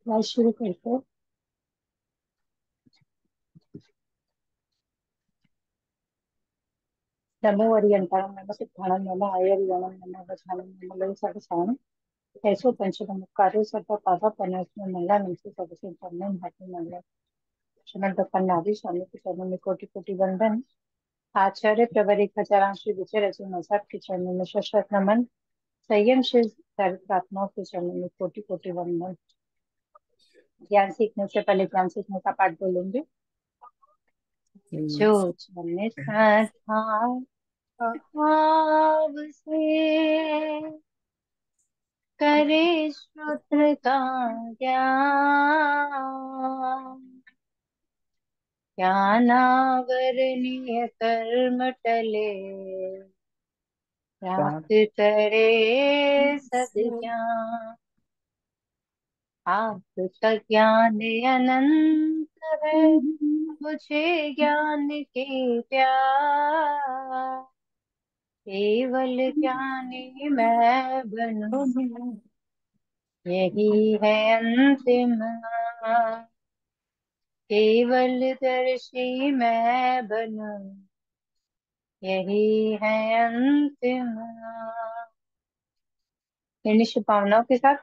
बात शुरू करते हैं। नमो अर्यन्ताणं नमः सिद्धाणं नमः आयर्यणं नमः वचानं नमः ललितासानं ऐसो पंचनमस्कारो सर्वपादापन्नस्मो मंगलानिधि सबसे जन्म हाथी मंगल श्रीमद् पन्नाभि स्वामी के चरणों में कोटि कोटि वंदन। आचार्य प्रवर एक हजारांश विजय रचि मजहब के चरणों में शश्वत नमन। संयम शिव चारित्रात्माओं के चरणों में कोटि कोटि वंदन। ज्ञान सीखने से पहले ज्ञान सीखने का पाठ बोलेंगे। जो जन था भाव से करे श्रोत्र का ज्ञान। ज्ञानावरणीय कर्म टले प्राप्त करे सद्ज्ञान। आपका ज्ञान अनंत है, मुझे ज्ञान की प्यास। केवल ज्ञानी मैं बनूं, यही है अंतिम। केवल दर्शी मैं बनूं, यही है अंतिम। इन शुभकामनाओं के साथ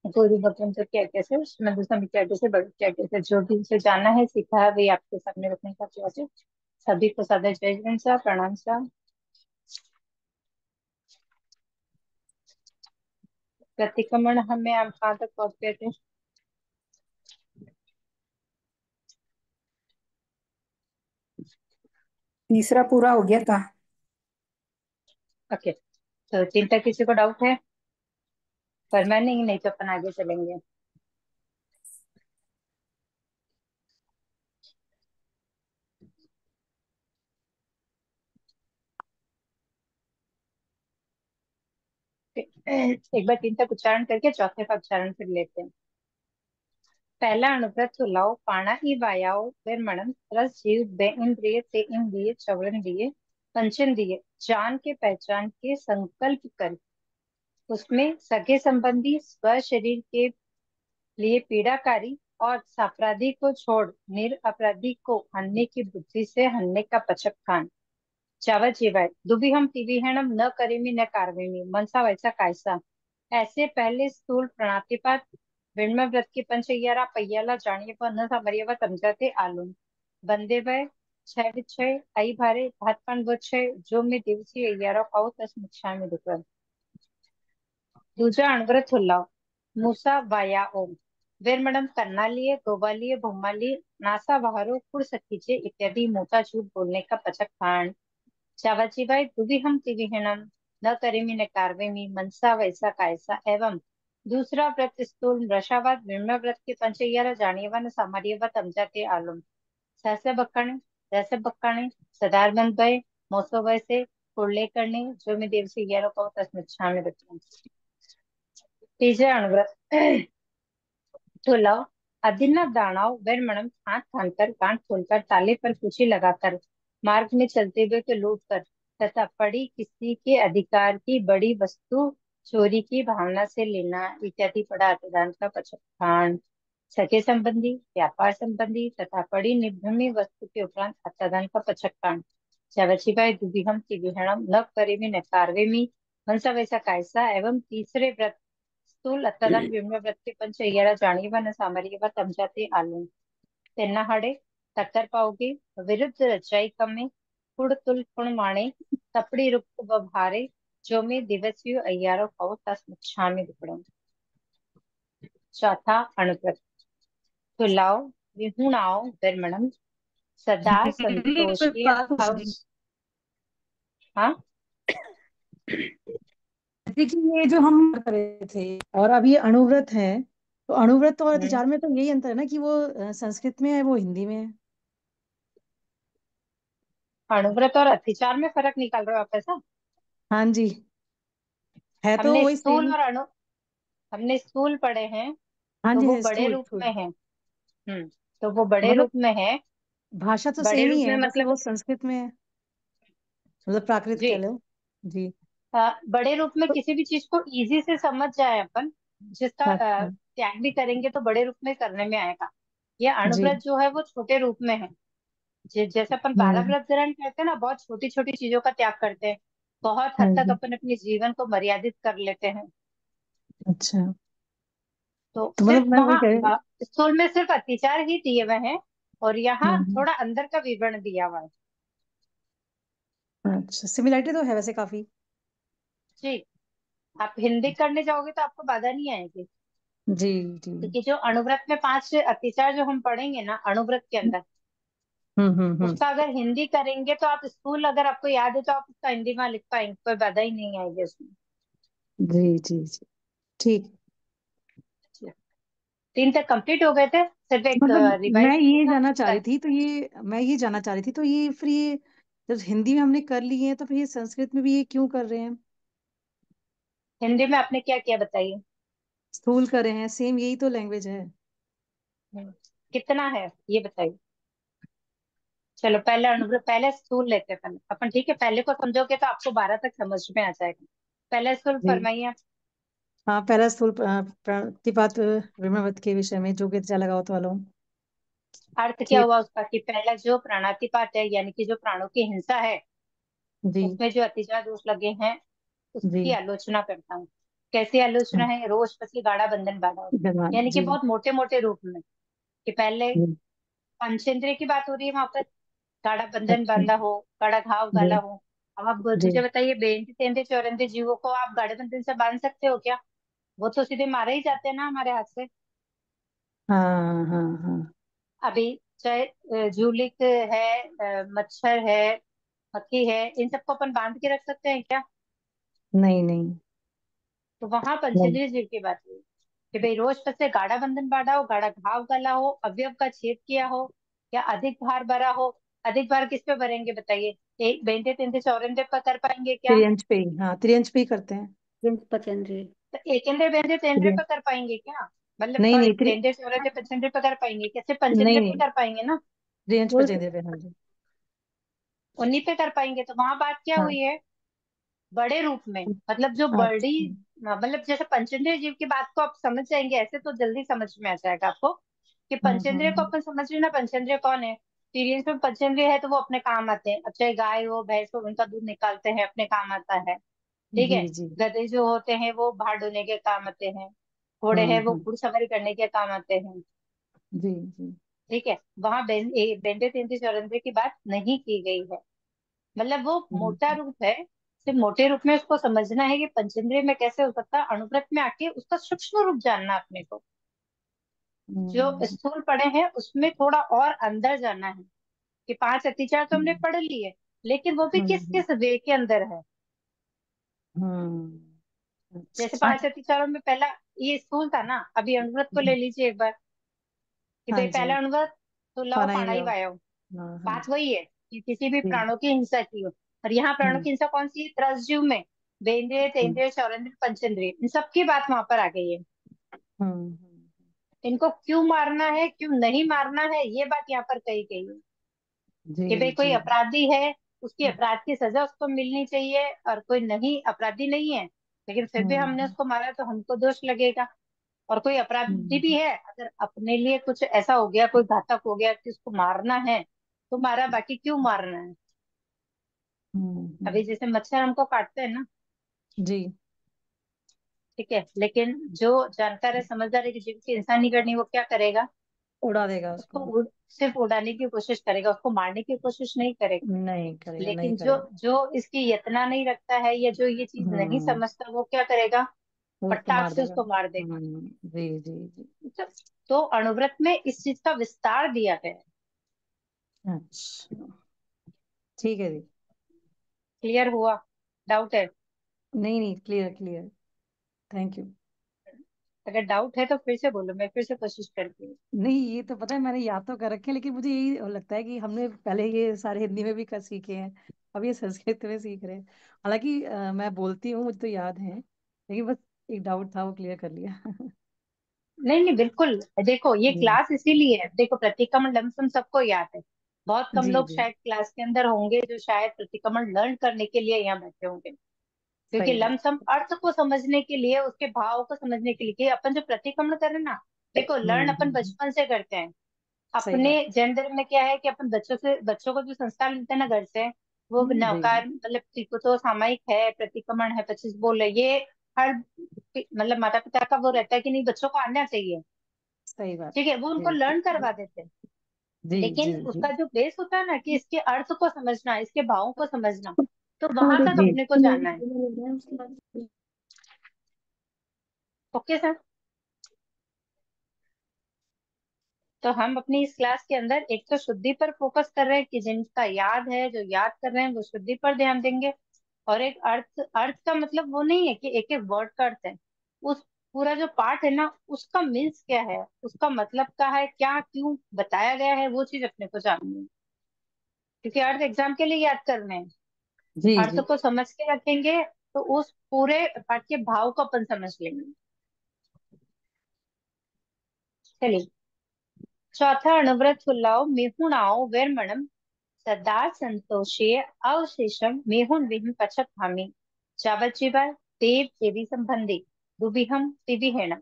गौरी भगवान जो क्या कैसे मधु समी क्या कैसे बड़े क्या कैसे जो भी उसे जाना है सीखा है वही आपके सामने रखने का प्रयास है। सभी को सादर जय जगन सा प्रणाम सा। प्रतिक्रमण हमें आप कहाँ तक पहुंचते थे? तीसरा पूरा हो गया था। ओके, तो चिंता किसी को डाउट है? पर मैं नहीं तो अपन आगे चलेंगे। एक बार तीन तक उच्चारण करके चौथे का उच्चारण फिर लेते हैं। पहला अनुव्रत लाओ पाणा ई वायाओ विरमणम रस जीव बे इंद्रिय ते इंद्रिय चवरन पंचन दिए जान के पहचान के संकल्प कर उसमें सगे संबंधी स्व शरीर के लिए पीड़ाकारी और सापराधी को छोड़ निर अपराधी को हनने की बुद्धि से हनने का पचक खान। चावा जीवाय दुविहम तिविहणम न करेमि न कारवेमि मनसा वैसा कायसा। ऐसे पहले स्थूल प्रणातिपात विण्म व्रत के पंचयरा पय्याला जानिए व न सामरिय व समझाते आलून बंदे वय छह विच्छय आई भारे भात पान वच्छय जो मैं दिवसी अय्यारो खाओ तस मुच्छा में दुकर। दूसरा अणव्रत हुल्लाओ मूसा वाया ओम वीरमणम कर्णालिय गोवालिय भौमालिय नासा बहारो कुड़ सखीचे इत्यादि मोटा झूठ बोलने का पचक खान। चावाचीवाय दुविहम तिविहनम न करेमि न कार्वेमि मनसा वैसा कायसा। एवं दूसरा व्रत स्थूल रसावाद विम्र व्रत के पंचय्यारा जानियवा न सामार्यवा तमजाते आलम सहस्र बक्काने दस बक्काने सदारबंद भय मौसो भय से कुड़ले करने जो मैं देव से ग्यारह को तस्मिच्छा में रखूं। तीसरा अणुव्रत तुलाव अदिना दानाव वेरमणम हाथ थानकर गांठ खोलकर ताले पर कुची लगाकर मार्ग में चलते हुए को लूट कर तथा पड़ी किसी के अधिकार की बड़ी वस्तु चोरी की भावना से लेना इत्यादि पड़ा अतिदान का पचखान। सगे संबंधी व्यापार संबंधी तथा पड़ी निभ्रमी वस्तु के उपरांत अत्यादान का पचखान। चवचिवाय दुविहम तिविहणम न करेमि न कार्वेमि मनसा वैसा कायसा। एवं तीसरे व्रत स्थूल अत्यादान विम्र व्रत के पंचय्यारा जाणीवा न सामरियवा तमजाते आलू तेन्ना हाडे टक्कर पाओगे विरुद्ध रचाई कमे कुड़ तुल कुण माणे तपड़ी रुक बभारे जो में दिवसियो अय्यारो खाओ तस मुच्छा में दुपड़ो। चौथा अणुव्रत तुलाओ विहुणाओ विरमणम सदा मेरी एक संतोषी बात पूछनी हवस। हाँ, थी कि ये जो हम कर रहे थे और अब ये अणुव्रत है, तो अणुव्रत और हम्म, अतिचार में तो यही अंतर है ना कि वो संस्कृत में है, वो हिंदी में है। अणुव्रत और अतिचार में फर्क निकाल रहे हो आप ऐसा? हाँ जी, है तो हमने वही स्थूल सेम। और अणु हमने स्थूल पढ़े हैं हाँ तो जी, वो है बड़े स्थूल रूप स्थूल। में है। तो वो बड़े मतलब रूप में है। भाषा तो बड़े सेम ही रूप में है, बस मतलब वो संस्कृत में है, मतलब प्राकृत कह जी, लो। जी। बड़े रूप में तो किसी भी चीज को इजी से समझ जाए अपन जिसका अच्छा। त्याग भी करेंगे तो बड़े रूप में करने में आएगा। ये जी। अणुव्रत जो है वो छोटे रूप में है। जैसे अपन 12 हम्म। व्रत ग्रहण करते हैं ना, बहुत छोटी छोटी चीजों का त्याग करते हैं, बहुत हद तक हम्म। अपन अपने जीवन को मर्यादित कर लेते हैं। अच्छा। तो तो सिर्फ मतलब मैं वही वहाँ कह। स्थूल में सिर्फ अतिचार ही दिए हुए हैं, और यहाँ हम्म। थोड़ा अंदर का विवरण दिया हुआ है। अच्छा, सिमिलरिटी तो है वैसे काफी। जी। आप हिंदी करने जाओगे तो आपको बाधा नहीं आएगी, जी। जी। क्योंकि जो अणुव्रत में 5 अतिचार जो हम पढ़ेंगे ना अणुव्रत के अंदर, हम्म। उसका अगर हिंदी करेंगे तो आप स्कूल अगर आपको याद है तो आप उसका हिंदी में लिख पाएंगे, कोई बाधा ही नहीं आएगी उसमें। जी जी जी। ठीक। 3 तक कंप्लीट हो गए थे, सिर्फ एक मतलब रिवाइज मैं ये करना जानना चाह बचता रही है। थी, तो ये मैं ये जानना चाह रही थी, तो ये फिर ये जब हिंदी में हमने कर ली है तो फिर ये संस्कृत में भी ये क्यों कर रहे हैं? हिंदी में आपने क्या किया बताइए। स्थूल कर रहे हैं, सेम यही तो लैंग्वेज है। हम्म, कितना है ये बताइए। चलो पहले अणुव्रत, पहले स्थूल लेते हैं पहले अपन, ठीक है, पहले को समझोगे तो आपको 12 तक समझ में आ जाएगा। पहले स्थूल जी। फरमाइए आप। हाँ, पहला स्थूल प्रतिपात ब्रह्मवत के विषय में जो कि अच्छा लगा हो तो वालों। अर्थ क्या ठीक। हुआ उसका, कि पहला जो प्राणातिपात है यानी कि जो प्राणों की हिंसा है, जी। उसमें जो अतिचार दोष लगे हैं जी। उसकी आलोचना करता हूँ। कैसी आलोचना हाँ, है, रोष पसी गाढ़ा बंधन बांधा हो, धन्यवाद यानी कि जी। बहुत मोटे मोटे रूप में, कि पहले जी। पंचेंद्रिय की बात हो रही है वहां पर, गाढ़ा बंधन अच्छा। बांधा हो, गाढ़ा घाव गाला जी। हो। अब आप जी। मुझे बताइए, बेंदे तेंदे चौरंदे जीवों को आप गाढ़े बंधन से बांध सकते हो क्या? वो तो सीधे मारे ही जाते हैं ना हमारे हाथ से। हाँ हाँ हाँ। अभी चाहे जूलिक है, मच्छर है, मक्खी है, इन सबको अपन बांध के रख सकते हैं क्या? नहीं नहीं। तो वहां नहीं। पंचेंद्रिय जीव की बात हुई, कि भाई रोज से गाढ़ा बंधन बांधा हो, गाढ़ा घाव गला हो, अवयव का छेद किया हो, या अधिक भार भरा हो। अधिक भार किस पे भरेंगे बताइए? एक बेंदे तेंदे चौरंदे पर कर पाएंगे क्या? त्रियंश पे ही, हाँ त्रियंश पे ही करते हैं। पतंजलि। तो एकेंद्र बेंदे तेंद्रे त्रियंश। पे कर पाएंगे क्या? मतलब नहीं सॉरी, नहीं बेंदे चौरंदे पंचेंद्रे पे कर पाएंगे क्या? सिर्फ नहीं पंचेंद्रे पे नहीं, कर पाएंगे ना? त्रियंश पे वो चेंद्र पे, हाँ जी। उन्हीं पे कर पाएंगे। तो वहां बात क्या हाँ। हुई है, बड़े रूप में, मतलब जो बड़ी, अच्छा। मतलब जैसे पंचेंद्रिय जीव की बात को आप समझ जाएंगे ऐसे तो जल्दी समझ में आ जाएगा आपको, कि पंचेंद्रिय को अपन समझ रहे हैं ना, पंचेंद्रिय कौन है? सीरियस में पंचेंद्रिय है तो वो अपने काम आते हैं, अब चाहे गाय हो भैंस हो, उनका दूध निकालते हैं, अपने काम आता है। ठीक जी है। जी। गधे जो होते हैं वो भार ढोने के काम आते हैं, घोड़े हैं वो हम्म। घुड़सवारी करने के काम आते हैं। जी जी। ठीक है। वहां बेंडे तेंदे चौरंदे की बात नहीं की गई है। मतलब वो हम्म। मोटा रूप है, सिर्फ मोटे रूप में उसको समझना है कि पंचेंद्रिय में कैसे हो सकता है, अणुव्रत में आके उसका सूक्ष्म रूप जानना अपने को। जो हम्म। स्थूल पढ़े हैं उसमें थोड़ा और अंदर जाना है, कि 5 अतिचार तो हमने हम्म। पढ़ लिए, लेकिन वो भी किस हम्म। किस वे के अंदर है। जैसे अच्छा। 5 अतिचारों में पहला ये स्थूल था ना, अभी अणुव्रत को ले लीजिए एक बार, कि हाँ भाई जी। पहला अणुव्रत तो लव पाना ही पाणा ही हुआ। वायो। हाँ हाँ। बात वही है कि किसी भी जी। प्राणों की हिंसा की हो, और यहाँ प्राणों हम्म। की हिंसा कौन सी है, त्रसजीव में बेंद्रिय हम्म। तेंद्रिय चौरंद्रिय पंचेंद्रिय, इन सबकी बात वहां पर आ गई है। हम्म। इनको क्यों मारना है क्यों नहीं मारना है ये बात यहाँ पर कही गई है, जी कि भाई कोई जी। अपराधी है, उसकी अपराध की सजा उसको मिलनी चाहिए, और कोई नहीं अपराधी नहीं है लेकिन फिर भी हमने हम्म। उसको मारा तो हमको दोष लगेगा। और कोई अपराधी भी हम्म। है, अगर अपने लिए कुछ ऐसा हो गया, कोई घातक हो गया कि उसको मारना है तो मारा, बाकी क्यों मारना है? अभी जैसे मच्छर हमको काटते हैं ना, जी। ठीक है, लेकिन जो जानकार है समझदार है कि जिसकी इंसान नहीं करनी, वो क्या करेगा? उड़ा देगा उसको उसको। सिर्फ उड़ाने की कोशिश करेगा, उसको मारने की कोशिश नहीं करेगा। नहीं करेगा, नहीं लेकिन जो करेगा। जो इसकी यतना नहीं रखता है, या जो ये चीज नहीं हम्म। समझता, वो क्या करेगा? वो उसको फटाक मार से देगा। उसको मार देगा। जी जी जी। तो तो अणुव्रत में इस चीज का विस्तार दिया गया है। अच्छा। ठीक है जी। क्लियर हुआ? डाउट है? नहीं नहीं, क्लियर क्लियर। Thank you. अगर डाउट है तो फिर से बोलो, मैं फिर से कोशिश करती हूँ। नहीं, ये तो पता है, मैंने याद तो कर रखे हैं, लेकिन मुझे यही लगता है कि हमने पहले ये सारे हिंदी में भी कर सीखे हैं, अब ये संस्कृत में सीख रहे हैं। हालांकि मैं बोलती हूँ, मुझे तो याद है, लेकिन बस एक डाउट था, वो क्लियर कर लिया। नहीं नहीं बिल्कुल। देखो ये जी क्लास इसीलिए है, देखो प्रतिक्रमण लमसम सबको याद है, बहुत कम जी लोग जी। शायद क्लास के अंदर होंगे जो शायद प्रतिक्रमण लर्न करने के लिए यहाँ बैठे होंगे। क्योंकि सही बात। लमसम अर्थ को समझने के लिए, उसके भाव को समझने के लिए, कि अपन जो प्रतिक्रमण कर रहे हैं ना, देखो लर्न अपन बचपन से करते हैं। सही अपने बात। जेंडर में क्या है कि अपन बच्चों को जो संस्कार मिलते हैं ना घर से, वो जी जी। नकार मतलब ठीक तो सामायिक है, प्रतिक्रमण है, 25 बोल है, ये हर मतलब माता पिता का वो रहता है कि नहीं बच्चों को आना चाहिए। सही बात। ठीक है, वो उनको जी लर्न करवा देते हैं। जी लेकिन जी जी। उसका जो बेस होता है ना, कि इसके अर्थ को समझना, इसके भावों को समझना, तो वहां तक अपने को जाना है। जी। Okay sir. तो हम अपनी इस क्लास के अंदर एक तो शुद्धि पर फोकस कर रहे हैं, कि जिनका याद है, जो याद कर रहे हैं, वो शुद्धि पर ध्यान देंगे। और एक अर्थ, अर्थ का मतलब वो नहीं है कि एक एक वर्ड का अर्थ है। उस पूरा जो पार्ट है ना, उसका मीन्स क्या है, उसका मतलब क्या है, क्या क्यों बताया गया है, वो चीज अपने को जाननी है। क्योंकि अर्थ एग्जाम के लिए याद करने हैं। जी अर्थ जी। को समझ के रखेंगे, तो उस पूरे पाठ के भाव को अपन समझ लेंगे। चलिए, चौथा अणुव्रत फुल्लाओ मिहुणाओ वेरमणम सदा संतोषे अवशेषम मेहुण विहिम पचत चावचिवा देव देवी संबंधी दुबिहम तिविहेण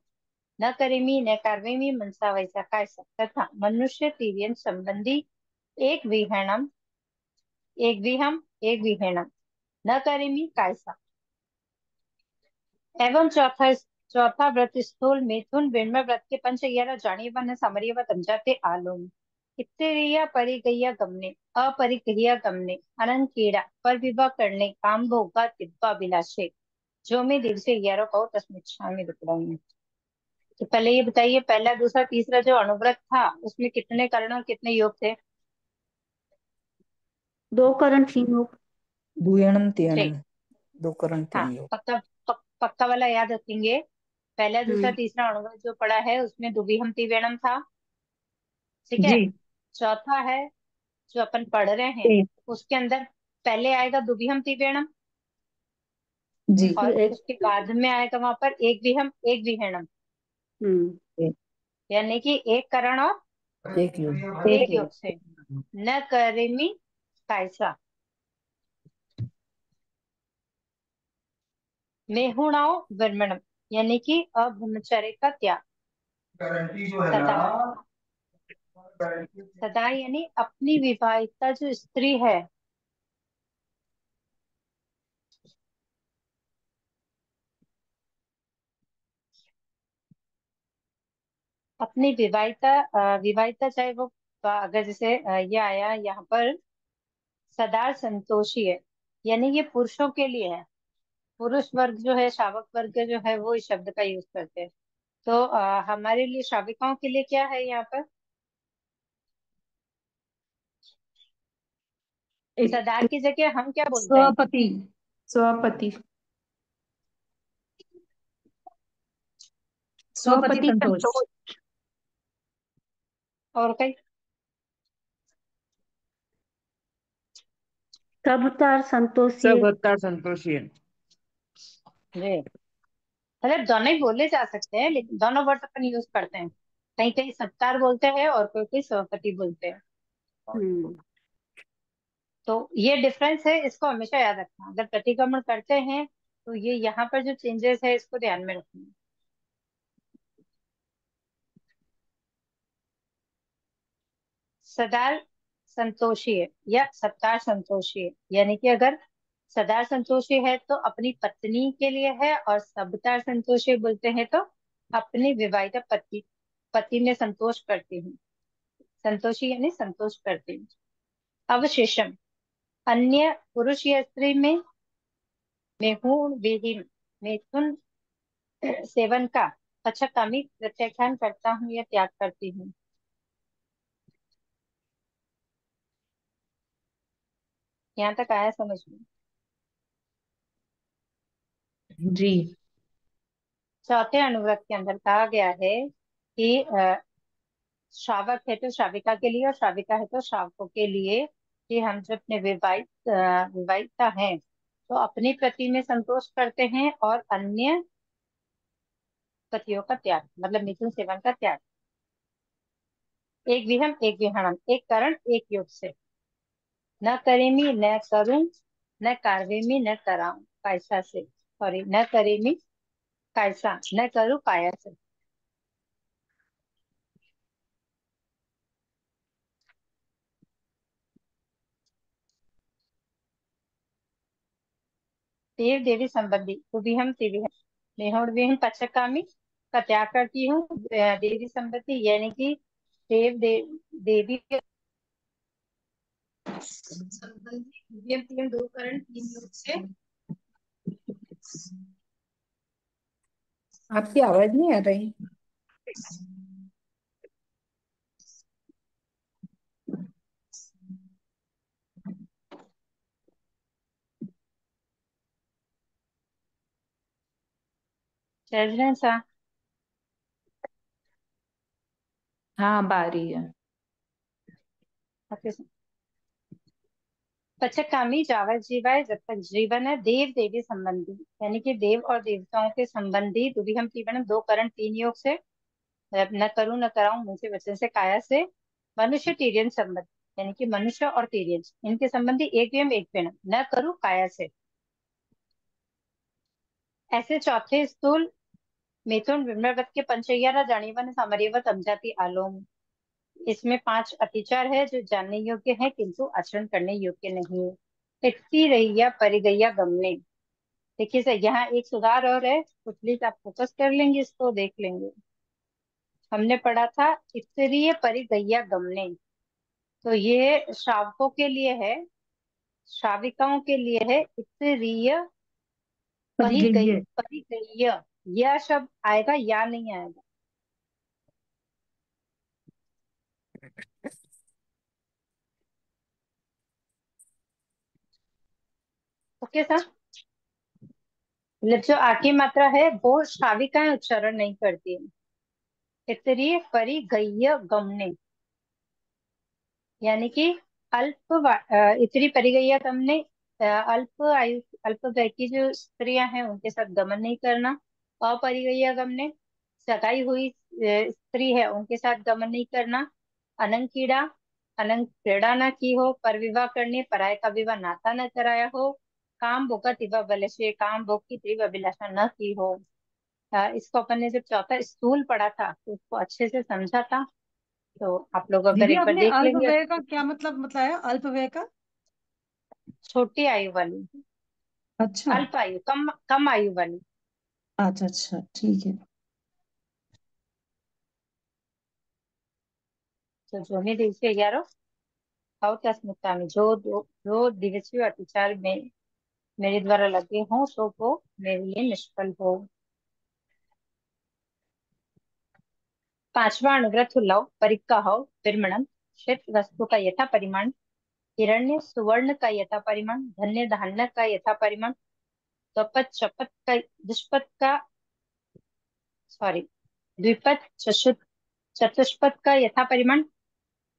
न करेमी न कार्वेमी मनसा वैसा कायसा तथा मनुष्य तिव्यन संबंधी एक विहणम एक विहम एक विहेणम न करेमी कायसा। एवं चौथा व्रत स्थूल मिथुन विण्म व्रत के पंच 11 जानीव न सामरीव तंजाते आलोम इत्तरीय परिगया गमने अपरिगया गमने अनंत कीड़ा पर विवाह करने काम भोगा दिव्या अभिलाषे जो मैं दिवसे 11 कहो तस्मिच्छा में दुपड़ाऊं। तो पहले ये बताइए, पहला दूसरा तीसरा जो अणुव्रत था, उसमें कितने कर्ण और कितने योग थे? 2 करण 3 योग। द्विगुणम तीनम, ठीक। 2 करण हाँ, 3 योग। पक्का वाला याद रखेंगे। पहला दूसरा हम्म। तीसरा अणुव्रत जो पड़ा है, उसमें दुविहम तिवेणम था। ठीक है। जी चौथा है जो अपन पढ़ रहे हैं, जी उसके अंदर पहले आएगा दुविहम तिवेणम, जी। फिर और एक। उसके बाद में आएगा वहां पर एक विहम एक विहणम, हम्म। यानी कि एक करण और एक योग। एक एक योग योग। से। न करेमी कायसा मेहुणाओ वर्मणम, यानी कि अब्रह्मचर्य का त्याग। गारंटी जो है ना, सदा, गारंटी। सदा यानी अपनी विवाहिता जो स्त्री है, अपनी विवाहिता चाहे वो अगर जैसे ये आया यहाँ पर सदा संतोषी है, यानी ये पुरुषों के लिए है। पुरुष वर्ग जो है, श्रावक वर्ग जो है, वो इस शब्द का यूज करते हैं। तो हमारे लिए श्राविकाओं के लिए क्या है यहाँ पर? एक सदा की जगह हम क्या बोलते हैं? स्वपति। स्वपति। स्वपति स्वपति संतोष। संतोष। और कई? सबतार संतोषी। सब होता संतोषी है। जी, मतलब दोनों ही बोले जा सकते हैं, लेकिन दोनों वर्ड अपन यूज करते हैं। कहीं कहीं सत्कार बोलते हैं और कोई कोई स्वपति बोलते हैं। हम्म। तो ये डिफरेंस है, इसको हमेशा याद रखना। अगर प्रतिक्रमण करते हैं तो ये यहाँ पर जो चेंजेस है, इसको ध्यान में रखना। सदार संतोषी है या सत्तार संतोषी है, यानी कि अगर सदार संतोषी है तो अपनी पत्नी के लिए है, और सबतार संतोषी बोलते हैं तो अपनी विवाहिता पति पति में संतोष करती हूँ। संतोषी यानी संतोष करती हूँ। अवशेषम, अन्य पुरुष या स्त्री में मैं हूँ विहीन मिथुन सेवन का पश्चातामी प्रत्याख्यान करता हूँ या त्याग करती हूँ। यहाँ तक आया समझ में? जी। चौथे अनुव्रत के अंदर कहा गया है कि श्रावक है तो श्राविका के लिए, और श्राविका है तो श्रावकों के लिए, कि हम जो अपने विवाहिता हैं तो अपनी पति में संतोष करते हैं, और अन्य पतियों का त्याग, मतलब मिथुन सेवन का त्याग। एक विहम एक विहणम, एक करण एक योग से। न करेमी न करूं, न कार्वेमी न कराऊं, कैसा से। सॉरी, न करेमी कायसा, न करू कायाचे. देव देवी संबंधी तुभिहम तिभिहम नेहोर विहीन पचकामी का त्याग करती हूँ. देवी संबंधी यानी कि देवी के संबंधी तुभिहम तिभिहम दो करण तीन योग से. आपकी आवाज नहीं आ रही. चल सा. हाँ अब आ रही है. ओके. पचकामी जावत जीवाय जब तक जीवन है. देव देवी संबंधी यानी कि देव और देवताओं के संबंधी तुभिहम तिभिहम दो करण तीन योग से. न करूं न कराऊं मुझे वचन से काया से. मनुष्य तीर्यन संबंध यानी कि मनुष्य और तीर्यन इनके संबंधी एक व्यम एक व्यम न करूं काया से. ऐसे चौथे स्थूल मिथुन विम्रवत के पंचय्यारा जानीवन सामरीवत अमजाति आलोम. इसमें 5 अतिचार है जो जानने योग्य है किंतु आचरण करने योग्य नहीं है. इतनी रैया परिगैया गमने. देखिए सर, यहाँ एक सुधार और है तो प्लीज आप फोकस कर लेंगे, इसको देख लेंगे. हमने पढ़ा था इतरीय परिगैया गमने, तो ये श्रावकों के लिए है, श्राविकाओं के लिए है. इतरीय गई है। परिगैय, यह शब्द आएगा या नहीं आएगा. Okay sir. मतलब जो आकी मात्रा है वो श्राविकाएं उच्चारण नहीं करती है. इतरीय परिगैय गमने यानी कि इतनी परिगैया गमने. अल्प आयु अल्प व्यय की जो स्त्रियां हैं उनके साथ गमन नहीं करना. अपरिगैया गमने सगाई हुई स्त्री है उनके साथ गमन नहीं करना. अनंकीड़ा अनंग क्रीड़ा न की हो. पर विवाह करने पराय का विवाह नाता न कराया हो. काम भोगा तिवा बलशे, काम भोग की तीव्र अभिलाषा न की हो. इसको अपन ने जब चौथा स्थूल पढ़ा था तो उसको अच्छे से समझा था, तो आप लोग अगर दीदी एक बार आपने देख अल्प लेंगे. व्यय का क्या मतलब बताया, अल्प व्यय का? छोटी आयु वाली, अच्छा अल्प आयु, कम कम आयु वाली. अच्छा अच्छा ठीक है। तो जो भी दिवसीय 11 स्मृता में जो दिवसीय अतिचार में मेरे द्वारा लगे हों तो वो मेरे लिए निष्फल हो. पांचवा अनुव्रत हुलाओ परिक्का हो विरमणम. श्वेत वस्तु का यथा परिमाण, हिरण्य सुवर्ण का यथा परिमाण, धन्य धान्य का यथा परिमाण, द्विपद चपत का दुष्पद का सॉरी द्विपद चतुष्पद का यथा परिमाण,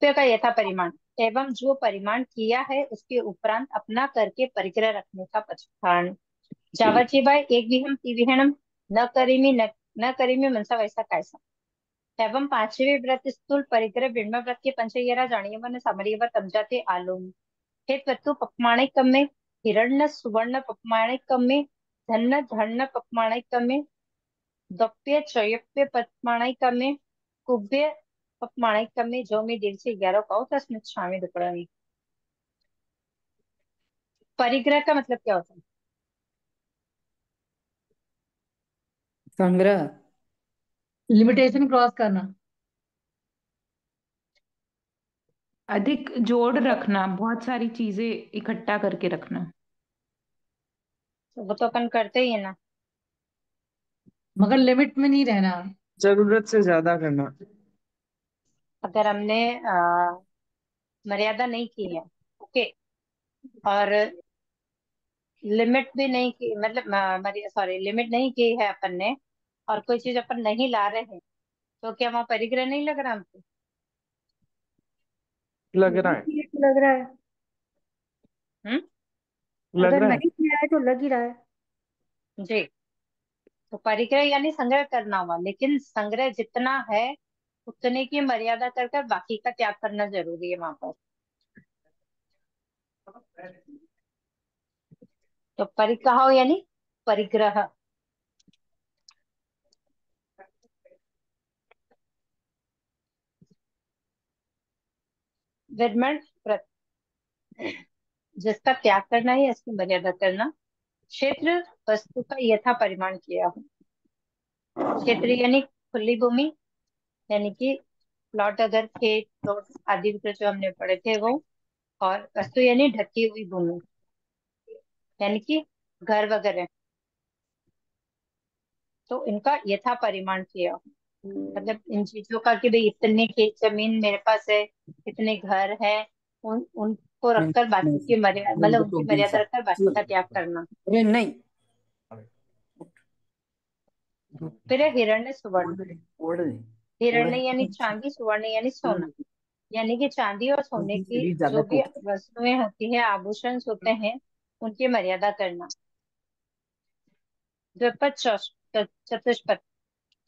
रुपये का यथा परिमाण एवं जो परिमाण किया है उसके उपरांत अपना करके परिग्रह रखने का पचखान. जावचीबाई एक विहम तिविहणम न करीमी न करीमी मनसा वैसा कैसा. एवं पांचवे व्रत स्थूल परिग्रह बिण्व व्रत के पंचयरा जानियवन समरीव तमजाते आलोम. हे तत्व पपमाणिक में, हिरण्य सुवर्ण पपमाणिक में, धन धर्ण पपमाणिक में, दप्य चयप्य पपमाणिक में, कुब्य पपमाणिक में जो मैं दिल से 11 पाओ तस्मित स्वामी दुपड़ानी. परिग्रह का मतलब क्या होता है? संग्रह. लिमिटेशन क्रॉस करना। अधिक जोड़ रखना, बहुत सारी चीजें इकट्ठा करके रखना. तो वो तो अपन करते ही है ना. मगर लिमिट में नहीं रहना। जरूरत से ज्यादा करना. अगर हमने मर्यादा नहीं की है, ओके, और लिमिट भी नहीं की, मतलब सॉरी लिमिट नहीं की है अपन ने, और कोई चीज अपन नहीं ला रहे हैं, तो क्या वहां परिग्रह नहीं लग रहा हमको? लग रहा है. ये तो लग रहा है। हम्म. लग अगर रहा है. नहीं किया है तो लग ही रहा है। जी. तो परिग्रह यानी संग्रह करना हुआ, लेकिन संग्रह जितना है उतने की मर्यादा कर कर बाकी का त्याग करना जरूरी है वहां पर. तो परिकहा यानी परिग्रह। विरमण व्रत, जिसका त्याग करना है, इसकी मर्यादा करना। क्षेत्र, वस्तु का यथा परिमाण किया हो। क्षेत्र यानी खुली भूमि, यानी कि प्लॉट, अगर खेत प्लॉट आदि वगैरह जो हमने पढ़े थे वो। और वस्तु यानी ढकी हुई भूमि, यानी कि घर वगैरह। तो इनका यथा परिमाण किया हो, मतलब इन चीजों का कि भाई इतने खेत जमीन मेरे पास है, इतने घर है, उनको रखकर बाकी की मर्यादा, मतलब उनकी मर्यादा रखकर बाकी का त्याग करना। अरे नहीं। फिर है हिरण्य सुवर्ण। ओढ़ नहीं। हिरण्य यानी चांदी, सुवर्ण यानी सोना। यानी कि चांदी और सोने की जो भी वस्तुएं होती है, आभूषण होते हैं, उनकी मर्यादा करना। द्विपद, चतुष्पद।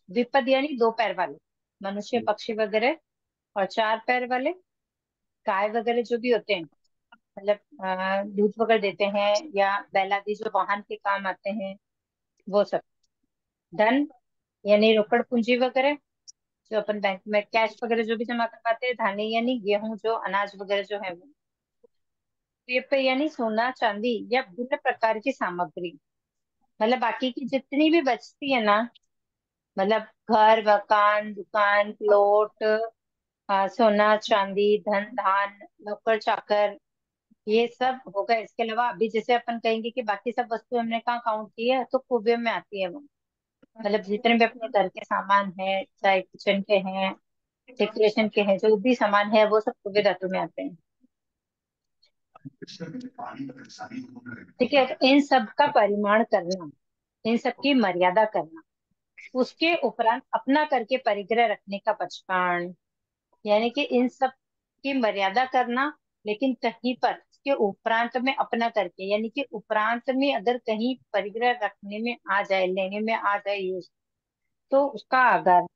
द्विपद यानी दो पैर वाले, मनुष्य पक्षी वगैरह। और चार पैर वाले गाय वगैरह जो भी होते हैं, मतलब दूध वगैरह देते हैं, या बैल आदि जो वाहन के काम आते हैं, वो सब। धन यानी रोकड़ पूंजी वगैरह, जो अपन बैंक में कैश वगैरह जो भी जमा करवाते हैं। धान्य यानी गेहूं, जो अनाज वगैरह जो है वो। पेपर यानी सोना चांदी या भिन्न प्रकार की सामग्री, मतलब बाकी की जितनी भी बचती है ना, मतलब घर मकान दुकान प्लॉट, सोना चांदी धन धान नौकर चाकर, ये सब होगा। इसके अलावा अभी जैसे अपन कहेंगे कि बाकी सब वस्तु हमने कहाँ काउंट की है, तो कुबेर में आती है वो। मतलब जितने भी अपने घर के सामान है, चाहे किचन के हैं, डेकोरेशन के हैं, जो भी सामान है, वो सब कुबेर धातु में आते हैं। ठीक है, इन सब का परिमाण करना, इन सब की मर्यादा करना, उसके उपरांत अपना करके परिग्रह रखने का पचकान। यानी कि इन सब की मर्यादा करना, लेकिन कहीं पर इसके उपरांत में अपना करके, यानी कि उपरांत में अगर कहीं परिग्रह रखने में आ जाए, लेने में आ जाए यूज, तो उसका आगार।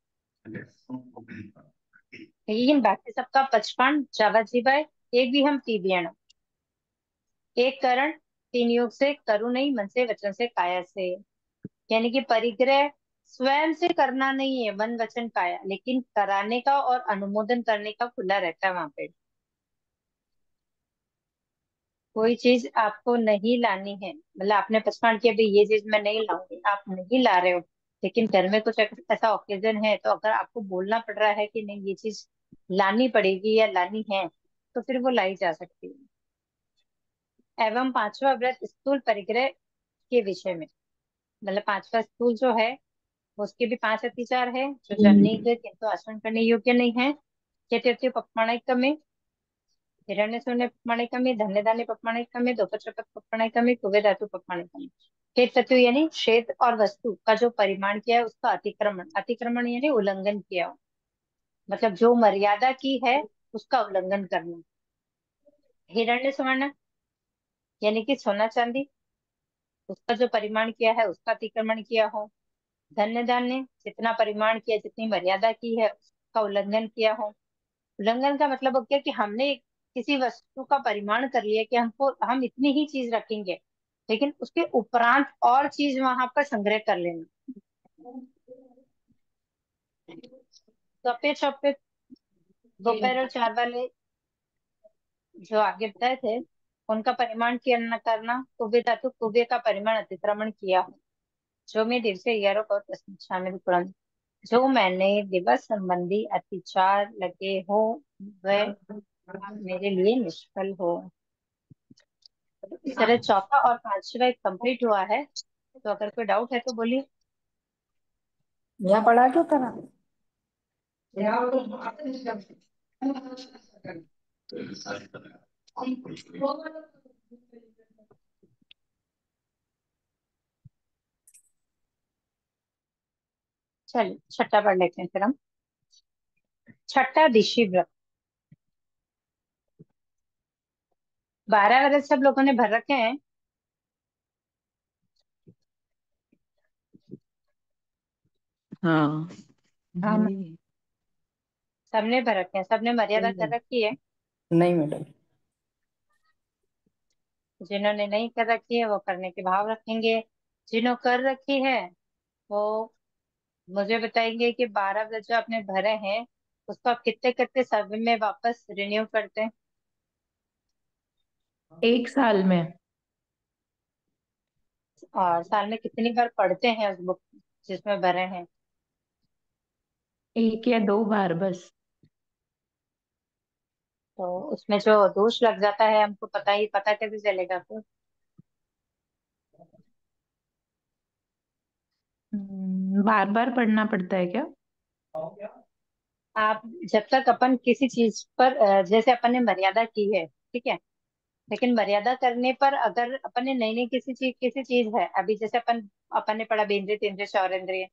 लेकिन बाकी सबका पचकान जावा जीवाय, एक भी हम पीबियण। एक करण, तीन योग से, करु नहीं, मन से वचन से काया से। यानी कि परिग्रह स्वयं से करना नहीं है, मन वचन काया, लेकिन कराने का और अनुमोदन करने का खुला रहता है वहां पे। कोई चीज आपको नहीं लानी है, मतलब आपने पचकान किया भाई ये चीज मैं नहीं लाऊंगी, आप नहीं ला रहे हो, लेकिन घर में कुछ ऐसा ओकेजन है, तो अगर आपको बोलना पड़ रहा है कि नहीं ये चीज लानी पड़ेगी या लानी है, तो फिर वो लाई जा सकती है। एवं पांचवा व्रत स्थूल परिग्रह के विषय में, मतलब पांचवा स्थूल जो है, उसके भी पांच अतिचार है, जो जननी के किंतु आचरण करने योग्य नहीं है। चतुर्थी पप्पणाइकमे, हिरण्य शून्य पप्पणाइकमे, धन्य धान्य पप्पणाइकमे, दोपचपत पप्पणाइकमे, कुबेर धातु पप्पणाइकमे। खेत तत्व यानी क्षेत्र और वस्तु का जो परिमाण किया है, उसका अतिक्रमण, अतिक्रमण यानी उल्लंघन किया हो, मतलब जो मर्यादा की है उसका उल्लंघन करना। हिरण्य स्वर्ण यानी कि सोना चांदी, उसका जो परिमाण किया है उसका अतिक्रमण किया हो। धन्य धान्य, जितना परिमाण किया, जितनी मर्यादा की है उसका उल्लंघन किया हो। उल्लंघन का मतलब हो गया कि हमने किसी वस्तु का परिमाण कर लिया कि हमको हम इतनी ही चीज रखेंगे, लेकिन उसके उपरांत और चीज वहां पर संग्रह कर लेना। सफेद सफेद दोपहर और चार वाले जो आगे बताए थे, उनका परिमाण किया न करना। कुबे धातु कुबे का परिमाण अतिक्रमण किया हो। जो मैं दिवसे ग्यारह को शामिल कुरन, जो मैंने दिवस संबंधी अतिचार लगे हो, वह मेरे लिए निष्फल हो। तो इस तरह चौथा और पांचवा एक कंप्लीट हुआ है। तो अगर कोई डाउट है तो बोलिए। यहाँ पढ़ा क्यों करा। चलिए छठा पढ़ लेते हैं फिर हम। छठा दिशी व्रत। 12 व्रत सब लोगों ने भर रखे हैं। हाँ हाँ नहीं। सबने भर रखे हैं, सबने मर्यादा कर रखी है। नहीं मैडम। जिन्होंने नहीं कर रखी है वो करने के भाव रखेंगे। जिन्हों कर रखी है वो मुझे बताएंगे कि 12 व्रत जो आपने भरे हैं उसको आप कितने कितने समय में वापस रिन्यू करते हैं। एक साल में और साल में कितनी बार पढ़ते हैं उस बुक जिसमें भरे हैं। एक या दो बार बस। तो उसमें जो दोष लग जाता है हमको पता कैसे चलेगा फिर। बार बार पढ़ना पड़ता है क्या? आप जब तक अपन किसी चीज पर जैसे अपन ने मर्यादा की है, ठीक है, लेकिन मर्यादा करने पर अगर अपन ने नई नई किसी चीज है, अभी जैसे अपन ने पढ़ा बेंद्रिय तेंद्रिय चौरेंद्रिय,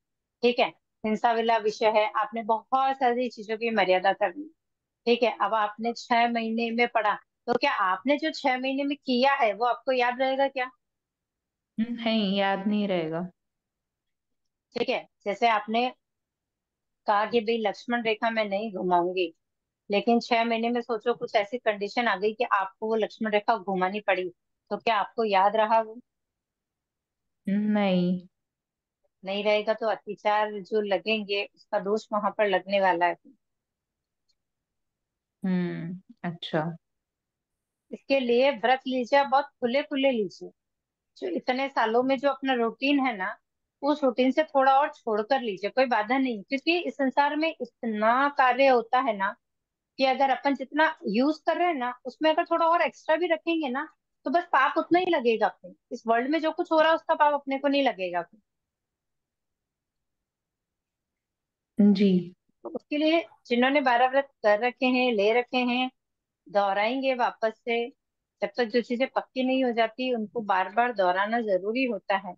ठीक है, हिंसा विला विषय है, आपने बहुत सारी चीजों की मर्यादा करनी, ठीक है, अब आपने 6 महीने में पढ़ा, तो क्या आपने जो 6 महीने में किया है वो आपको याद रहेगा क्या। नहीं, याद नहीं रहेगा। ठीक है, जैसे आपने कहा कि भाई लक्ष्मण रेखा मैं नहीं घुमाऊंगी, लेकिन 6 महीने में सोचो कुछ ऐसी कंडीशन आ गई कि आपको वो लक्ष्मण रेखा घुमानी पड़ी, तो क्या आपको याद रहा वो। नहीं। नहीं रहेगा तो अत्याचार जो लगेंगे उसका दोष वहां पर लगने वाला है। अच्छा। इसके लिए व्रत लीजिए, आप बहुत खुले खुले लीजिए। जो इतने सालों में जो अपना रूटीन है ना, उस रूटीन से थोड़ा और छोड़कर लीजिए, कोई बाधा नहीं, क्योंकि इस संसार में इतना कार्य होता है ना कि अगर अपन जितना यूज कर रहे हैं ना उसमें अगर थोड़ा और एक्स्ट्रा भी रखेंगे ना, तो बस पाप उतना ही लगेगा अपने, इस वर्ल्ड में जो कुछ हो रहा है उसका पाप अपने को नहीं लगेगा फिर। जी। तो उसके लिए जिन्होंने 12 व्रत कर रखे हैं, ले रखे हैं, दोहराएंगे वापस से। जब तक जो चीजें पक्की नहीं हो जाती उनको बार बार दोहराना जरूरी होता है।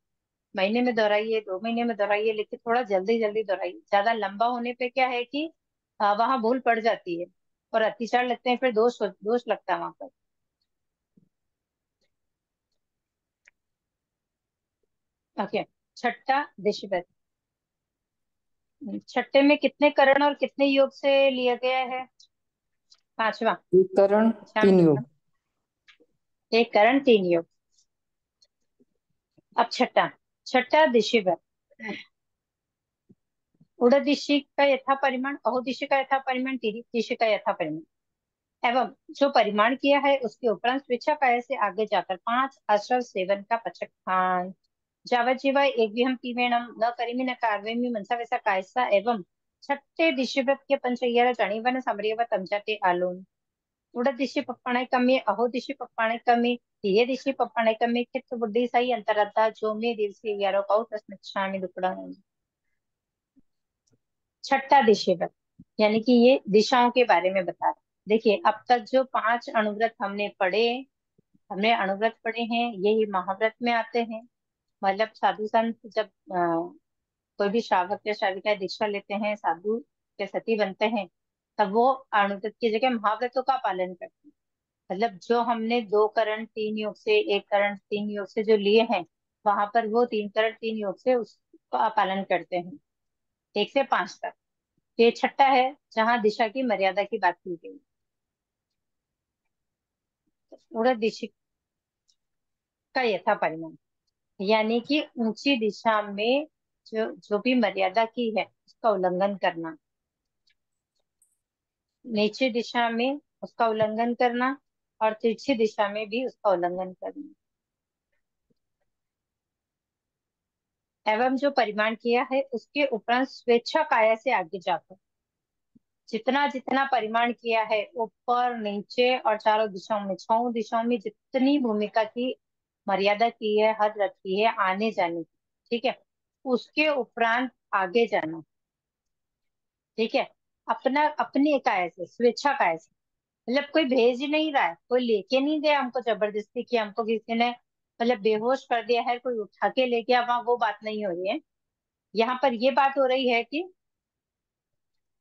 महीने में दोहराइए, 2 महीने में दोहराइए, लेकिन थोड़ा जल्दी जल्दी दोहराइए। ज्यादा लंबा होने पे क्या है कि वहां भूल पड़ जाती है और अतिचार लगते हैं, फिर दोष दोष लगता है वहां पर। ओके। छठा दिशव्रत। छठे में कितने करण और कितने योग से लिया गया है। पांचवा। एक करण श्याम 3 योग। बताओ। एक करण 3 योग। अब छठा। छठा दिशव्रत। उड़दिशी का यथा परिमाण, अहोदिशी का यथा परिमाण, दिशी का यथा परिमाण एवं जो परिमाण किया है उसके उपरांत स्वेच्छाकाय से आगे जाकर 5 आश्रव सेवन का पचखान। जावज्जीवा एक भी हम पीवेणम न करिमि न कार्वेमि मनसा वैसा कायसा एवं छठे दिशव्रत के पंचय्यार जणीवन समरियव तमजाते आलून। उड़दिशी पप्पणे कमी, अहोदिशी पप्पणे कमी, दिये दिशी पप्पणे कमी, चित्त बुद्धि सही अंतरता जो मे दिवसी यारो कौ तस्मिच्छामि दुक्कड़म। छठा दिशव्रत यानी कि ये दिशाओं के बारे में बता रहा है। देखिए अब तक जो 5 अणुव्रत हमने पढ़े, हमने अणुव्रत पढ़े हैं, यही महाव्रत में आते हैं। मतलब साधु संत जब कोई भी श्रावक या श्राविका दीक्षा लेते हैं, साधु के सती बनते हैं, तब वो अणुव्रत की जगह महाव्रतों का पालन करते हैं। मतलब जो हमने 2 करण 3 योग से, 1 करण 3 योग से जो लिए हैं, वहां पर वो 3 करण 3 योग से उसका पालन करते हैं, 1 से 5 तक। ये छठा है जहाँ दिशा की मर्यादा की बात की गई। उड़द दिशा का यथा परिमाण यानी कि ऊंची दिशा में जो जो भी मर्यादा की है उसका उल्लंघन करना, नीचे दिशा में उसका उल्लंघन करना, और तिरछी दिशा में भी उसका उल्लंघन करना। एवं जो परिमाण किया है उसके उपरांत स्वेच्छा काया से आगे जाकर जितना जितना परिमाण किया है, ऊपर नीचे और चारों दिशाओं में, 6 दिशाओं में जितनी भूमिका की मर्यादा की है, हद रखी है आने जाने की, ठीक है, उसके उपरांत आगे जाना। ठीक है, अपना अपनी काय से, स्वेच्छा काय से, मतलब कोई भेज ही नहीं रहा है, कोई लेके नहीं गया हमको जबरदस्ती कि हमको किसी ने मतलब बेहोश कर दिया है, कोई उठा के ले गया, वहां वो बात नहीं हो रही है। यहाँ पर ये बात हो रही है कि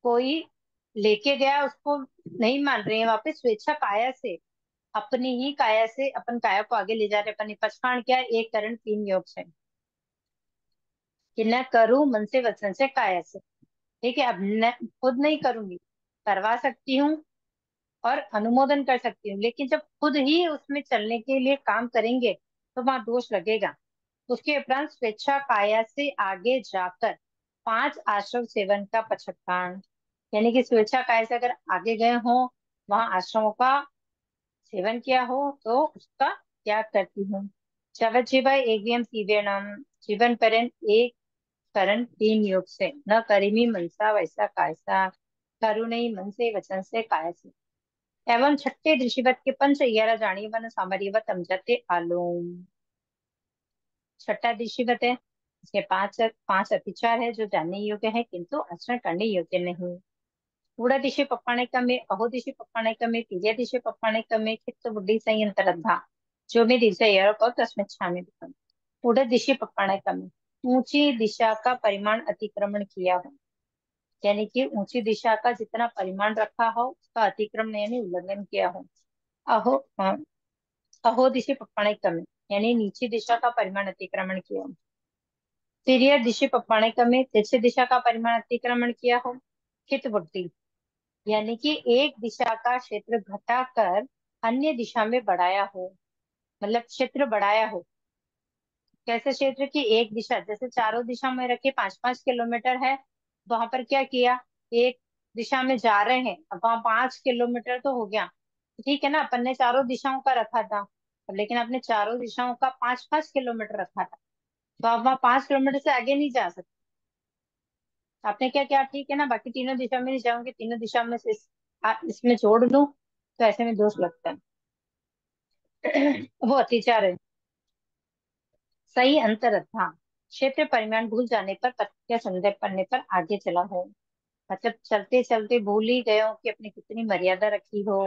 कोई लेके गया, उसको नहीं मान रहे हैं, वहां पे स्वेच्छा काया से, अपनी ही काया से अपन काया को आगे ले जा रहे हैं। अपन ने पचखाण किया 1 करण 3 योग से कि न करूं मन से वचन से काया से। ठीक है, अब न खुद नहीं करूंगी, करवा सकती हूँ और अनुमोदन कर सकती हूँ, लेकिन जब खुद ही उसमें चलने के लिए काम करेंगे तो वहां दोष लगेगा। उसके उपरांत स्वेच्छा काया से आगे जाकर 5 आश्रम सेवन का पचकांड, यानी कि स्वेच्छा काया से अगर आगे गए हो, वहां आश्रमों का सेवन किया हो, तो उसका त्याग करती हूँ। शवत जीवा एक सीवेणम, जीवन पर्यंत एक करण 3 योग से, न करिमी मनसा वैसा कायसा, करू नहीं मन से वचन से काया से। एवं छठे ऋषिवत के पंच 11 जानी वन सामरिवत समझते आलोम। छठा ऋषिवत है, इसके पांच पांच अतिचार है जो जानने योग्य है किंतु आचरण करने योग्य नहीं। ऊढ़दिशि पप्पाणिकमे, अहोदिशि पप्पाणिकमे, तिर्यदिशि पप्पाणिकमे, चित्त बुद्धि संयंत्रधा जो में दिशा और तस्मिच्छामि दुक्कम। ऊढ़दिशि पप्पाणिकमे, ऊंची दिशा का परिमाण अतिक्रमण किया हो, यानी कि ऊंची दिशा का जितना परिमाण रखा हो उसका अतिक्रमण यानी उल्लंघन किया हो। अहो अहो दिशि पप्पाणिकमे, यानी नीची दिशा का परिमाण अतिक्रमण किया हो। तिर्य दिशि पप्पाणिकमे, तिरछी दिशा का परिमाण अतिक्रमण किया हो। चित्त बुद्धि, यानी कि एक दिशा का क्षेत्र घटाकर अन्य दिशा में बढ़ाया हो, मतलब क्षेत्र बढ़ाया हो। कैसे क्षेत्र की एक दिशा, जैसे चारों दिशा में रखे 5-5 किलोमीटर है, वहां पर क्या किया, एक दिशा में जा रहे हैं, अब वहां 5 किलोमीटर तो हो गया, ठीक है ना, अपन ने चारों दिशाओं का रखा था, अब लेकिन आपने चारों दिशाओं का 5-5 किलोमीटर रखा था, तो आप वहां 5 किलोमीटर से आगे नहीं जा सकते। आपने क्या किया, ठीक है ना, बाकी तीनों दिशा में नहीं जाऊंगी, तीनों दिशा में से इसमें जोड़ लूं, तो ऐसे में दोष लगता है। वो अतिचार है। सही अंतर था, क्षेत्र परिमाण भूल जाने पर तथ्य या संदेह पड़ने पर आगे चला हो, मतलब चलते चलते भूल ही गए हो कि अपनी कितनी मर्यादा रखी हो,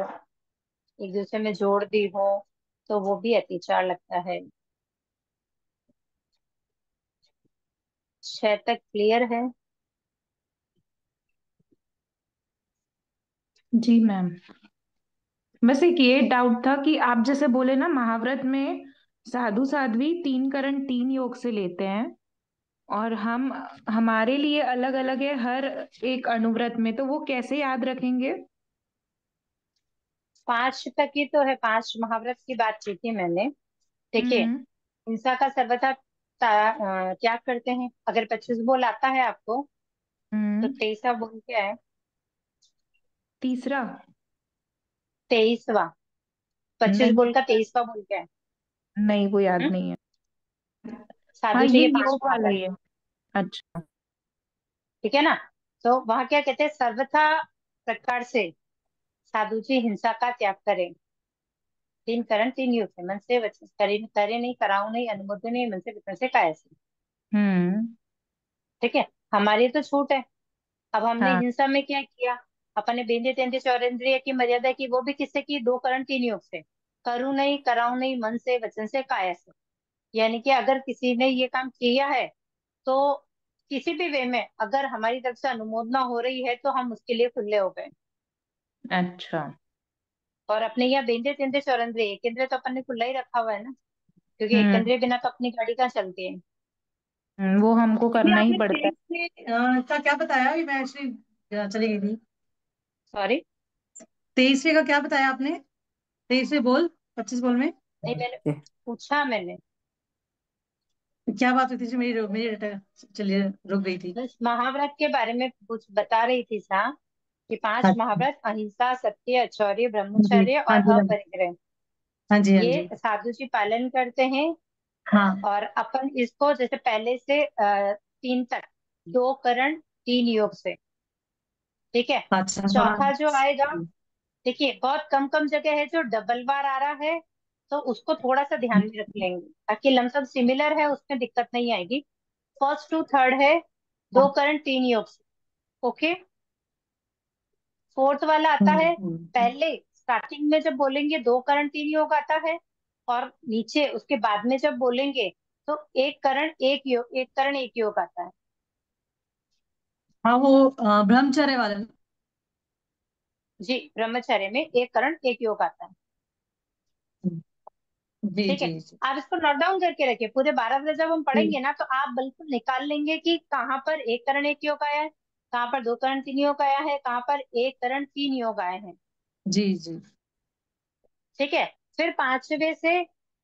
एक दूसरे में जोड़ दी हो, तो वो भी अतिचार लगता है। 6 तक क्लियर है? जी मैम। बस एक ये डाउट था कि आप जैसे बोले ना, महाव्रत में साधु साध्वी 3 करण 3 योग से लेते हैं, और हम हमारे लिए अलग अलग है हर एक अनुव्रत में, तो वो कैसे याद रखेंगे? 5 तक ही तो है, 5 महाव्रत की बात की थी मैंने। देखिए, हम्म। हिंसा का सर्वथा त्याग करते हैं। अगर 25 बोल आता है आपको, तो हम्म। 23वां बोल क्या है? तीसरा? 23वां, 25 नहीं, बोल का 23वां बोल क्या है? नहीं वो याद हम्म? नहीं है। हाँ, साधु जी ये के 5 योग वाला महाव्रत, ही है। अच्छा। ठीक है ना। तो वहां क्या कहते हैं, सर्वथा प्रकार से साधु जी हिंसा का त्याग करें। 3 करण 3 योग है, मन से वचन करे, करे नहीं, कराऊ नहीं, अनुमोदन नहीं, मन से वचन से काया से, हम्म। ठीक है। हमारी तो छूट है। अब हमने हाँ। हिंसा में क्या किया, अपन ने बेंदे तेंदे चौरेंद्रिय की मर्यादा की, वो भी किससे की, 2 करण 3 योग से। करूँ नहीं, कराऊ नहीं, मन से वचन से काया से, यानी कि अगर किसी ने ये काम किया है, तो किसी भी वे में अगर हमारी तरफ से अनुमोदना हो रही है, तो हम उसके लिए खुले हो गए। अच्छा। और अपने यहाँ बेंदे तेंदे चौरेंद्रिय, एक इंद्रिय तो अपन ने खुला ही रखा हुआ है ना, क्योंकि एक हम्म। इंद्रिय बिना तो अपनी गाड़ी कहाँ चलती है। वो हमको ये करना ही आपने पड़ता है। तेईस में का क्या बताया, ये मैं एक्चुअली चली गई थी। सॉरी, 23वें का क्या बताया आपने? 23वें बोल, 25 बोल में नहीं मैंने ये पूछा, मैंने क्या बात हुई थी जो मेरी डेटा चलिए रुक गई थी। बस महाव्रत के बारे में कुछ बता रही थी सा, कि 5 अच्छा। महाव्रत अहिंसा, सत्य, आचौर्य, जी ब्रह्मचर्य हाँ और जी, हाँ जी, अपरिग्रह, हाँ जी, हाँ ये जी। साधु जी पालन करते हैं। हाँ। और अपन इसको जैसे पहले से 3 तक, 2 करण 3 योग से, ठीक है। अच्छा, हाँ। चौथा जो आएगा, देखिए बहुत कम कम जगह है जो डबल बार आ रहा है, तो उसको थोड़ा सा ध्यान में रख लेंगे, ताकि लमसम सिमिलर है, उसमें दिक्कत नहीं आएगी। फर्स्ट टू थर्ड है 2 करण 3 योग से, ओके। फोर्थ वाला आता है, पहले स्टार्टिंग में जब बोलेंगे 2 करण 3 योग आता है, और नीचे उसके बाद में जब बोलेंगे, तो 1 करण 1 योग, 1 करण 1 योग आता है। हाँ, वो ब्रह्मचर्य वाला ना? जी, ब्रह्मचर्य में 1 करण 1 योग आता है, जी ठीक है। जी जी। आप इसको नोट डाउन करके रखिए, पूरे 12 व्रत जब हम जी पढ़ेंगे ना, तो आप बिल्कुल निकाल लेंगे कि कहाँ पर 1 करण 1 योग आया है, कहाँ पर 2 करण 3 योग आया है, कहाँ पर 1 करण 3 योग आए हैं, जी जी। ठीक है। फिर 5वें से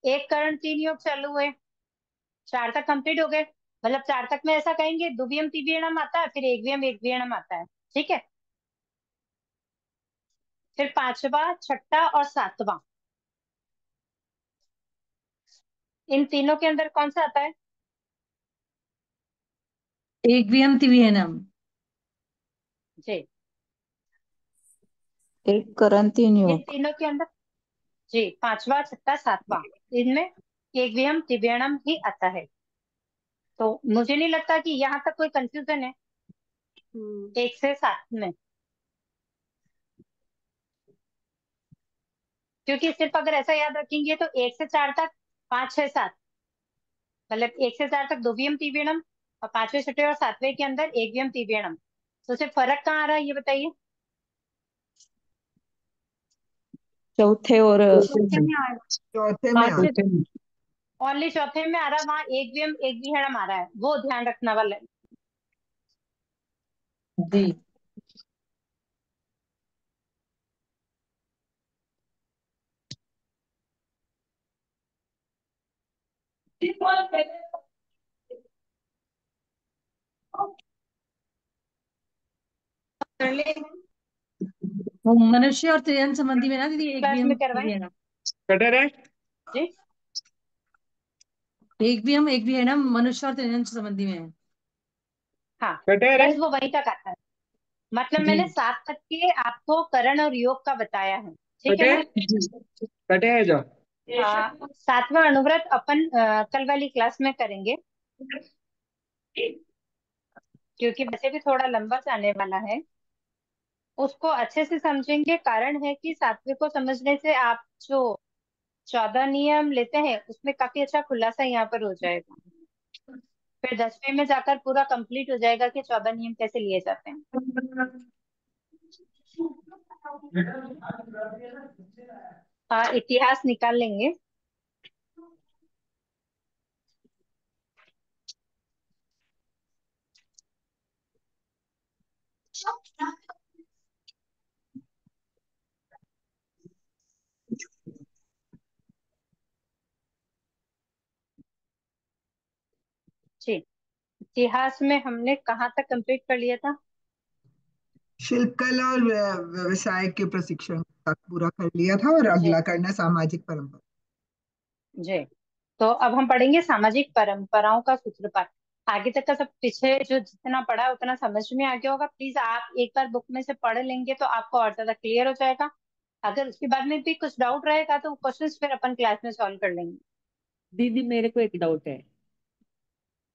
1 करण 3 योग चालू हुए, 4 तक कंप्लीट हो गए, मतलब 4 तक में ऐसा कहेंगे द्विवियम त्रिवियम आता है, फिर एक वियम आता है, ठीक है। फिर पांचवा, छठा और सातवां, इन तीनों के अंदर कौन सा आता है? एकवियम त्रिवियनम। जी, एक करण तीन ये योग। तीनों के अंदर, जी, पांचवा, छठा, सातवां, इनमें एक वियम त्रिवियम ही आता है। तो मुझे नहीं लगता कि यहाँ तक कोई कंफ्यूजन है 1 से 7 में, क्योंकि सिर्फ अगर ऐसा याद रखेंगे तो 1 से 4 तक, 5, 6, 7, मतलब 1 से 4 तक द्विवियम त्रिवियम, और पांचवे, छठे और सातवें के अंदर एक वियम त्रिवियम। तो सिर्फ फर्क कहाँ आ रहा है ये बताइए? चौथे और चौथे में आ पांचवे, चौथे में। ओनली चौथे में आ रहा है, वहां एक वियम एक विहरम आ रहा है, वो ध्यान रखना वाला है। जी। वो मनुष्य और त्रियन संबंधी में ना दीदी, क्लास में एकवियम करवाएं त्रिवियनम। कटर है। जी। एकवियम एकवियनम मनुष्य और त्रियन संबंधी में है। हाँ, कटर है। बस वो वहीं तक आता है, मतलब जी मैंने 7 तक के आपको करण और योग का बताया है, ठीक है कटे ना। जी। कटे है जो। सातवां अनुव्रत अपन कल वाली क्लास में करेंगे, क्योंकि वैसे भी थोड़ा लंबा जाने वाला है। उसको अच्छे से समझेंगे, कारण है कि सातवें को समझने से आप जो 14 नियम लेते हैं उसमें काफी अच्छा खुलासा यहाँ पर हो जाएगा। फिर 10वें में जाकर पूरा कंप्लीट हो जाएगा कि 14 नियम कैसे लिए जाते हैं। इतिहास निकाल लेंगे। जी, इतिहास में हमने कहाँ तक कंप्लीट कर लिया था? शिल्पकला और व्यवसाय के प्रशिक्षण तक पूरा कर लिया था, और जी, अगला करना सामाजिक परंपरा। जी। तो अब हम पढ़ेंगे सामाजिक परंपराओं का सूत्रपात। आगे तक का सब पीछे जो जितना पढ़ा है उतना समझ में आ गया होगा। प्लीज आप एक बार बुक में से पढ़ लेंगे तो आपको और ज्यादा क्लियर हो जाएगा। अगर उसके बाद में भी कुछ डाउट रहेगा तो क्वेश्चंस फिर अपन क्लास में सॉल्व कर लेंगे। दीदी मेरे को एक डाउट है।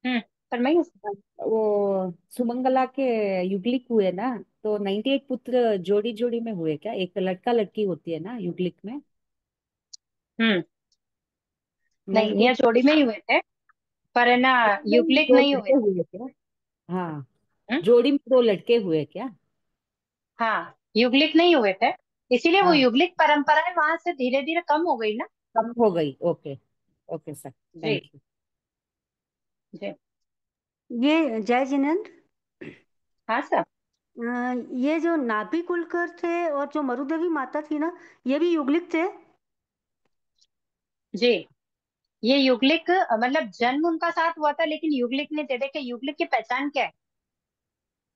हम्म, फरमाइए। वो सुमंगला के युगलिक हुए ना, तो 98 पुत्र जोड़ी जोड़ी में हुए क्या? एक लड़का लड़की होती है ना युगलिक में? हम्म, नहीं, ये 98 जोड़ी में ही हुए थे, पर है ना, में युगलिक दो नहीं हुए लड़के थे। हुए क्या? हाँ, हम्म, जोड़ी में दो लड़के हुए क्या? हाँ, युगलिक नहीं हुए थे, इसीलिए वो हाँ, युगलिक परंपराएं वहां से धीरे धीरे कम हो गई ना। कम हो गई। ओके, ओके सर, जी, थैंक यू। जी। ये जय जिनेन्द्र, हाँ सर। ये जो नाभि कुलकर थे और जो मरुदेवी माता थी ना, ये भी युगलिक थे। जी, ये युगलिक मतलब जन्म उनका साथ हुआ था, लेकिन युगलिक नहीं थे। देखिए, युगलिक की पहचान क्या है?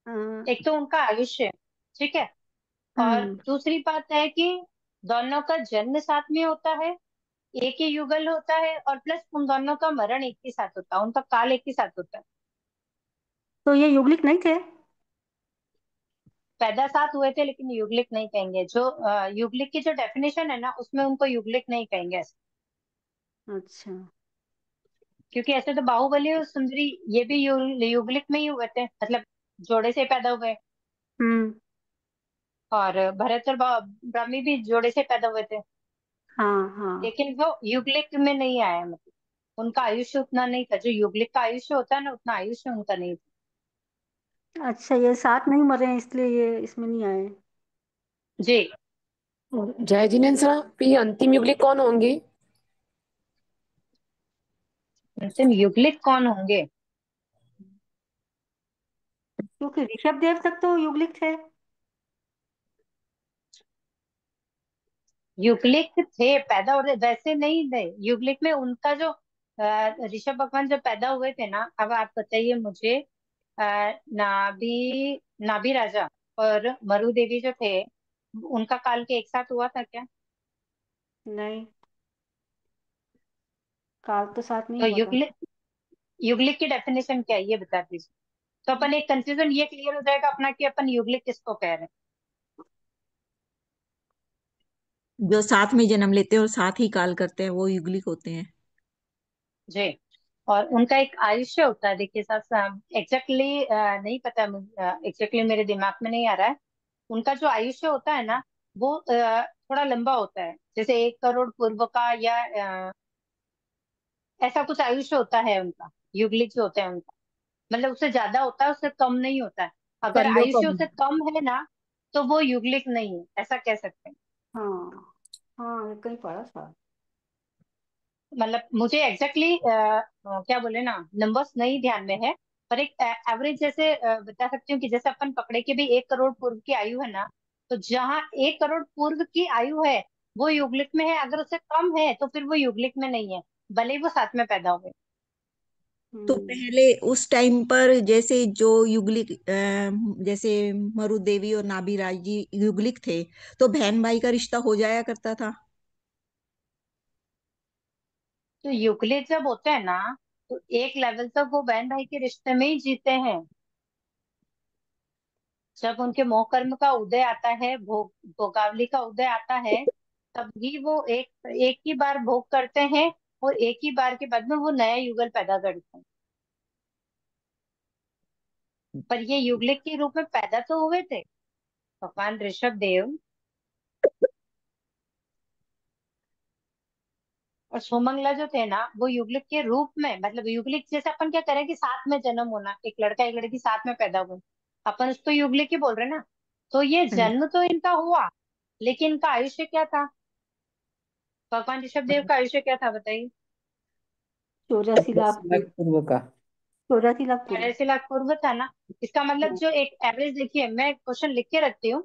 अ, एक तो उनका आयुष्य, ठीक है, और हम्म दूसरी बात है कि दोनों का जन्म साथ में होता है, एक ही युगल होता है, और प्लस उन दोनों का मरण एक ही साथ होता है, उनका काल एक ही साथ होता है। तो ये युगलिक नहीं थे। पैदा साथ हुए थे, लेकिन युगलिक नहीं कहेंगे। जो युगलिक की जो डेफिनेशन है ना, उसमें उनको युगलिक नहीं कहेंगे ऐसे। अच्छा। क्योंकि ऐसे तो बाहुबली और सुंदरी ये भी युगलिक में ही हुए थे, मतलब जोड़े से पैदा हुए। हम्म। और भरत और ब्राह्मी भी जोड़े से पैदा हुए थे, हाँ हाँ। लेकिन वो युगलिक में नहीं आया, मतलब उनका आयुष्य उतना नहीं था। जो युगलिक का आयुष्य होता है ना, उतना आयुष्य उनका नहीं था। अच्छा, ये साथ नहीं मरे हैं इसलिए ये इसमें नहीं आए। जी, जय जिनेन्द्र सर, ये अंतिम युगली कौन होंगे? अंतिम युगलिक कौन होंगे? क्योंकि ऋषभ देव तक तो युगलिक थे। युगलिक थे, पैदा हो रहे वैसे नहीं थे। युगलिक में उनका जो ऋषभ भगवान जब पैदा हुए थे ना, अब आप बताइए मुझे, नाभि नाभि राजा और मरु देवी जो थे, उनका काल के एक साथ हुआ था क्या? नहीं, काल तो साथ नहीं तो हुआ था। युगलिक की डेफिनेशन क्या है ये बता दीजिए। तो अपन एक कंफ्यूजन ये क्लियर हो जाएगा अपना कि अपन युगलिक किसको कह रहे हैं। जो साथ में जन्म लेते हैं और साथ ही काल करते हैं वो युगलिक होते हैं। जी। और उनका एक आयुष्य होता है, देखिए साथ एग्जैक्टली नहीं पता, एग्जैक्टली मेरे दिमाग में नहीं आ रहा है। उनका जो आयुष्य होता है ना, वो थोड़ा लंबा होता है, जैसे 1 करोड़ पूर्व का, या ऐसा कुछ आयुष्य होता है उनका। युगलिक जो होते हैं उनका मतलब उससे ज्यादा होता है, उससे कम नहीं होता है। अगर आयुष्य कलयुग। उससे कम है ना, तो वो युगलिक नहीं है, ऐसा कह सकते हैं। हाँ हाँ, ये कहीं पढ़ा था। मतलब मुझे एग्जैक्टली क्या बोले ना, नंबर्स नहीं ध्यान में है, पर एक एवरेज जैसे बता सकती हूँ कि जैसे अपन पकड़े कि भी 1 करोड़ पूर्व की आयु है ना, तो जहाँ 1 करोड़ पूर्व की आयु है वो युगलिक में है, अगर उससे कम है तो फिर वो युगलिक में नहीं है, भले ही वो साथ में पैदा हुए। तो हम्म। पहले उस टाइम पर जैसे जो युगलिक जैसे मरु देवी और नाभीराज जी युगलिक थे, तो बहन भाई का रिश्ता हो जाया करता था। तो युगलिक जब होते हैं ना, तो एक लेवल तक वो बहन भाई के रिश्ते में ही जीते हैं। जब उनके मोह कर्म का उदय आता है, भोगावली का उदय आता है, तभी वो एक एक ही बार भोग करते हैं, और एक ही बार के बाद में वो नया युगल पैदा करते हैं। पर ये युगलिक के रूप में पैदा तो हुए थे भगवान ऋषभ देव और सुमंगला जो थे ना, वो युगलिक के रूप में, मतलब युगलिक जैसे अपन क्या करें कि साथ में जन्म होना, एक लड़का एक लड़की साथ में पैदा हुए, अपन उसको युगलिक ही बोल रहे हैं ना। तो ये हाँ जी। जन्म तो इनका हुआ, लेकिन इनका आयुष्य क्या था? भगवान ऋषभ देव का आयुष्य क्या था बताइए? 84 लाख 80 लाख पूर्व का। 84 लाख पूर्व। 84 लाख पूर्व था ना। इसका मतलब जो एक एवरेज, देखिए मैं क्वेश्चन लिख के रखती हूँ,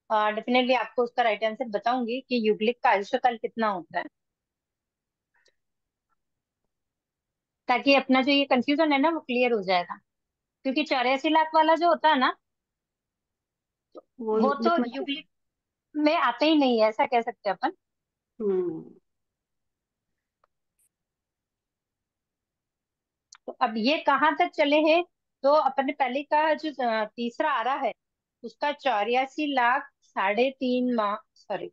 डेफिनेटली आपको उसका राइट आंसर बताऊंगी कि युगलिक का आयुष्य काल कितना होता है, ताकि अपना जो ये कंफ्यूजन है ना वो क्लियर हो जाएगा। क्योंकि 84 लाख वाला जो होता है ना, वो वो तो युगलिक में थे। युगलिक में आते ही नहीं है, ऐसा कह सकते हैं अपन। हम्म। तो अब ये कहाँ तक चले हैं? तो अपन ने पहले का जो तीसरा आ रहा है, उसका 84 लाख 3.5 माह, सॉरी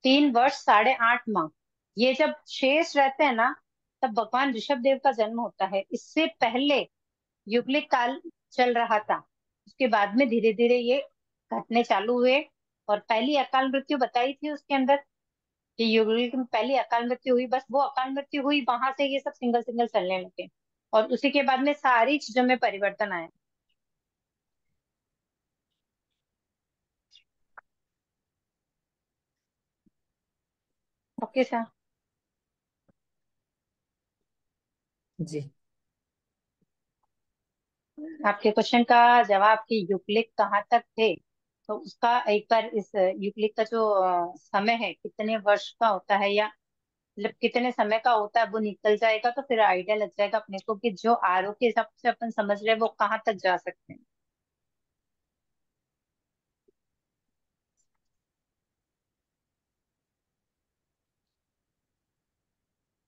3 वर्ष 8.5 माह, ये जब शेष रहते हैं ना, तब भगवान ऋषभ देव का जन्म होता है। इससे पहले युगलिक काल चल रहा था, उसके बाद में धीरे धीरे ये घटने चालू हुए। और पहली अकाल मृत्यु बताई थी उसके अंदर, कि युगलिक में पहली अकाल मृत्यु हुई, बस वो अकाल मृत्यु हुई, वहां से ये सब सिंगल सिंगल चलने लगे, और उसी के बाद में सारी चीजों में परिवर्तन आया। Okay sir. जी। आपके क्वेश्चन का जवाब कि युगलिक कहाँ तक थे, तो उसका एक बार इस युगलिक का जो समय है कितने वर्ष का होता है, या मतलब कितने समय का होता है, वो निकल जाएगा तो फिर आइडिया लग जाएगा अपने को कि जो आरओ के हिसाब से अपन समझ रहे हैं वो कहाँ तक जा सकते हैं।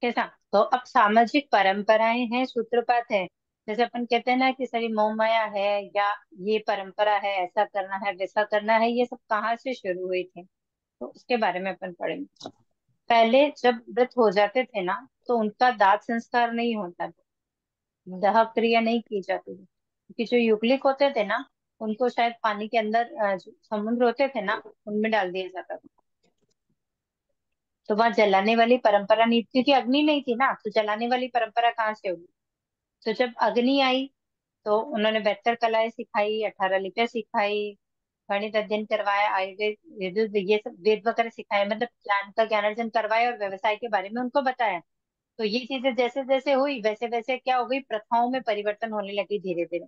कैसा? तो अब सामाजिक परंपराएं हैं, सूत्रपात है, जैसे अपन कहते हैं ना कि सारी मोह माया है, या ये परंपरा है, ऐसा करना है वैसा करना है, ये सब कहाँ से शुरू हुई थी, तो उसके बारे में अपन पढ़ेंगे। पहले जब व्रत हो जाते थे ना, तो उनका दाह संस्कार नहीं होता था, दाह क्रिया नहीं की जाती थी, क्योंकि जो युगलिक होते थे ना, उनको शायद पानी के अंदर जो समुद्र होते थे ना, उनमें डाल दिया जाता था। तो वहां जलाने वाली परंपरा नहीं, क्योंकि अग्नि नहीं थी ना, तो जलाने वाली परंपरा कहाँ से होगी? तो जब अग्नि आई, तो उन्होंने बेहतर कलाएं सिखाई, 18 लिपियां सिखाई, गणित अध्ययन करवाया, आयुर्वेद विद्युत ये सब वेद वगैरह सिखाए, मतलब ज्ञान का ज्ञानार्जन करवाया, और व्यवसाय के बारे में उनको बताया। तो ये चीजें जैसे जैसे हुई, वैसे वैसे क्या हो गई, प्रथाओं में परिवर्तन होने लगी धीरे धीरे।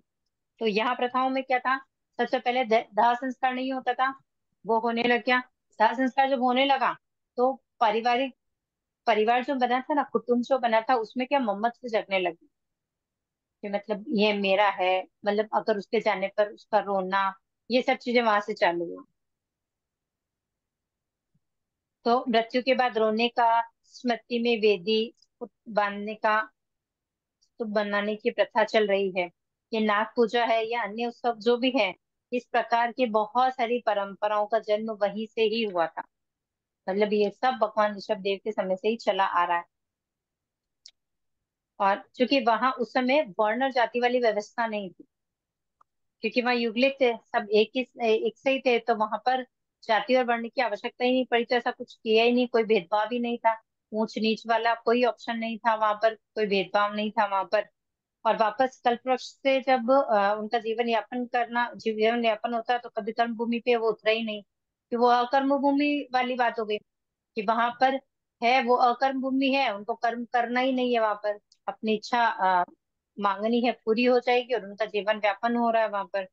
तो यहाँ प्रथाओं में क्या था? सबसे पहले दाह संस्कार नहीं होता था, वो होने लग गया। दाह संस्कार जब होने लगा, तो पारिवारिक परिवार जो बना था ना, कुटुंब जो बना था, उसमें क्या मम्मत से जगने लगी कि मतलब ये मेरा है। मतलब अगर उसके जाने पर उसका रोना, ये सब चीजें वहां से चालू हुई। तो मृत्यु के बाद रोने का, स्मृति में वेदी बांधने का, तो बनाने की प्रथा चल रही है। ये नाग पूजा है या अन्य उत्सव जो भी है, इस प्रकार की बहुत सारी परंपराओं का जन्म वहीं से ही हुआ था। मतलब ये सब भगवान ऋषभ देव के समय से ही चला आ रहा है। और चूंकि वहां उस समय वर्ण और जाति वाली व्यवस्था नहीं थी, क्योंकि वहाँ युगलिक थे, सब एक से ही थे, तो वहां पर जाति और वर्ण की आवश्यकता ही नहीं पड़ी। तो ऐसा कुछ किया ही नहीं, कोई भेदभाव ही नहीं था। ऊंच नीच वाला कोई ऑप्शन नहीं था वहां पर, कोई भेदभाव नहीं था वहां पर। और वापस कल्प वृक्ष से जब उनका जीवन यापन होता है, तो कभी कर्म भूमि पे वो उतरा ही नहीं, कि वो अकर्म भूमि वाली बात हो गई कि वहां पर है, वो अकर्म भूमि है, उनको कर्म करना ही नहीं है वहां पर। अपनी इच्छा मांगनी है, पूरी हो जाएगी, और उनका जीवन व्यापन हो रहा है वहां पर।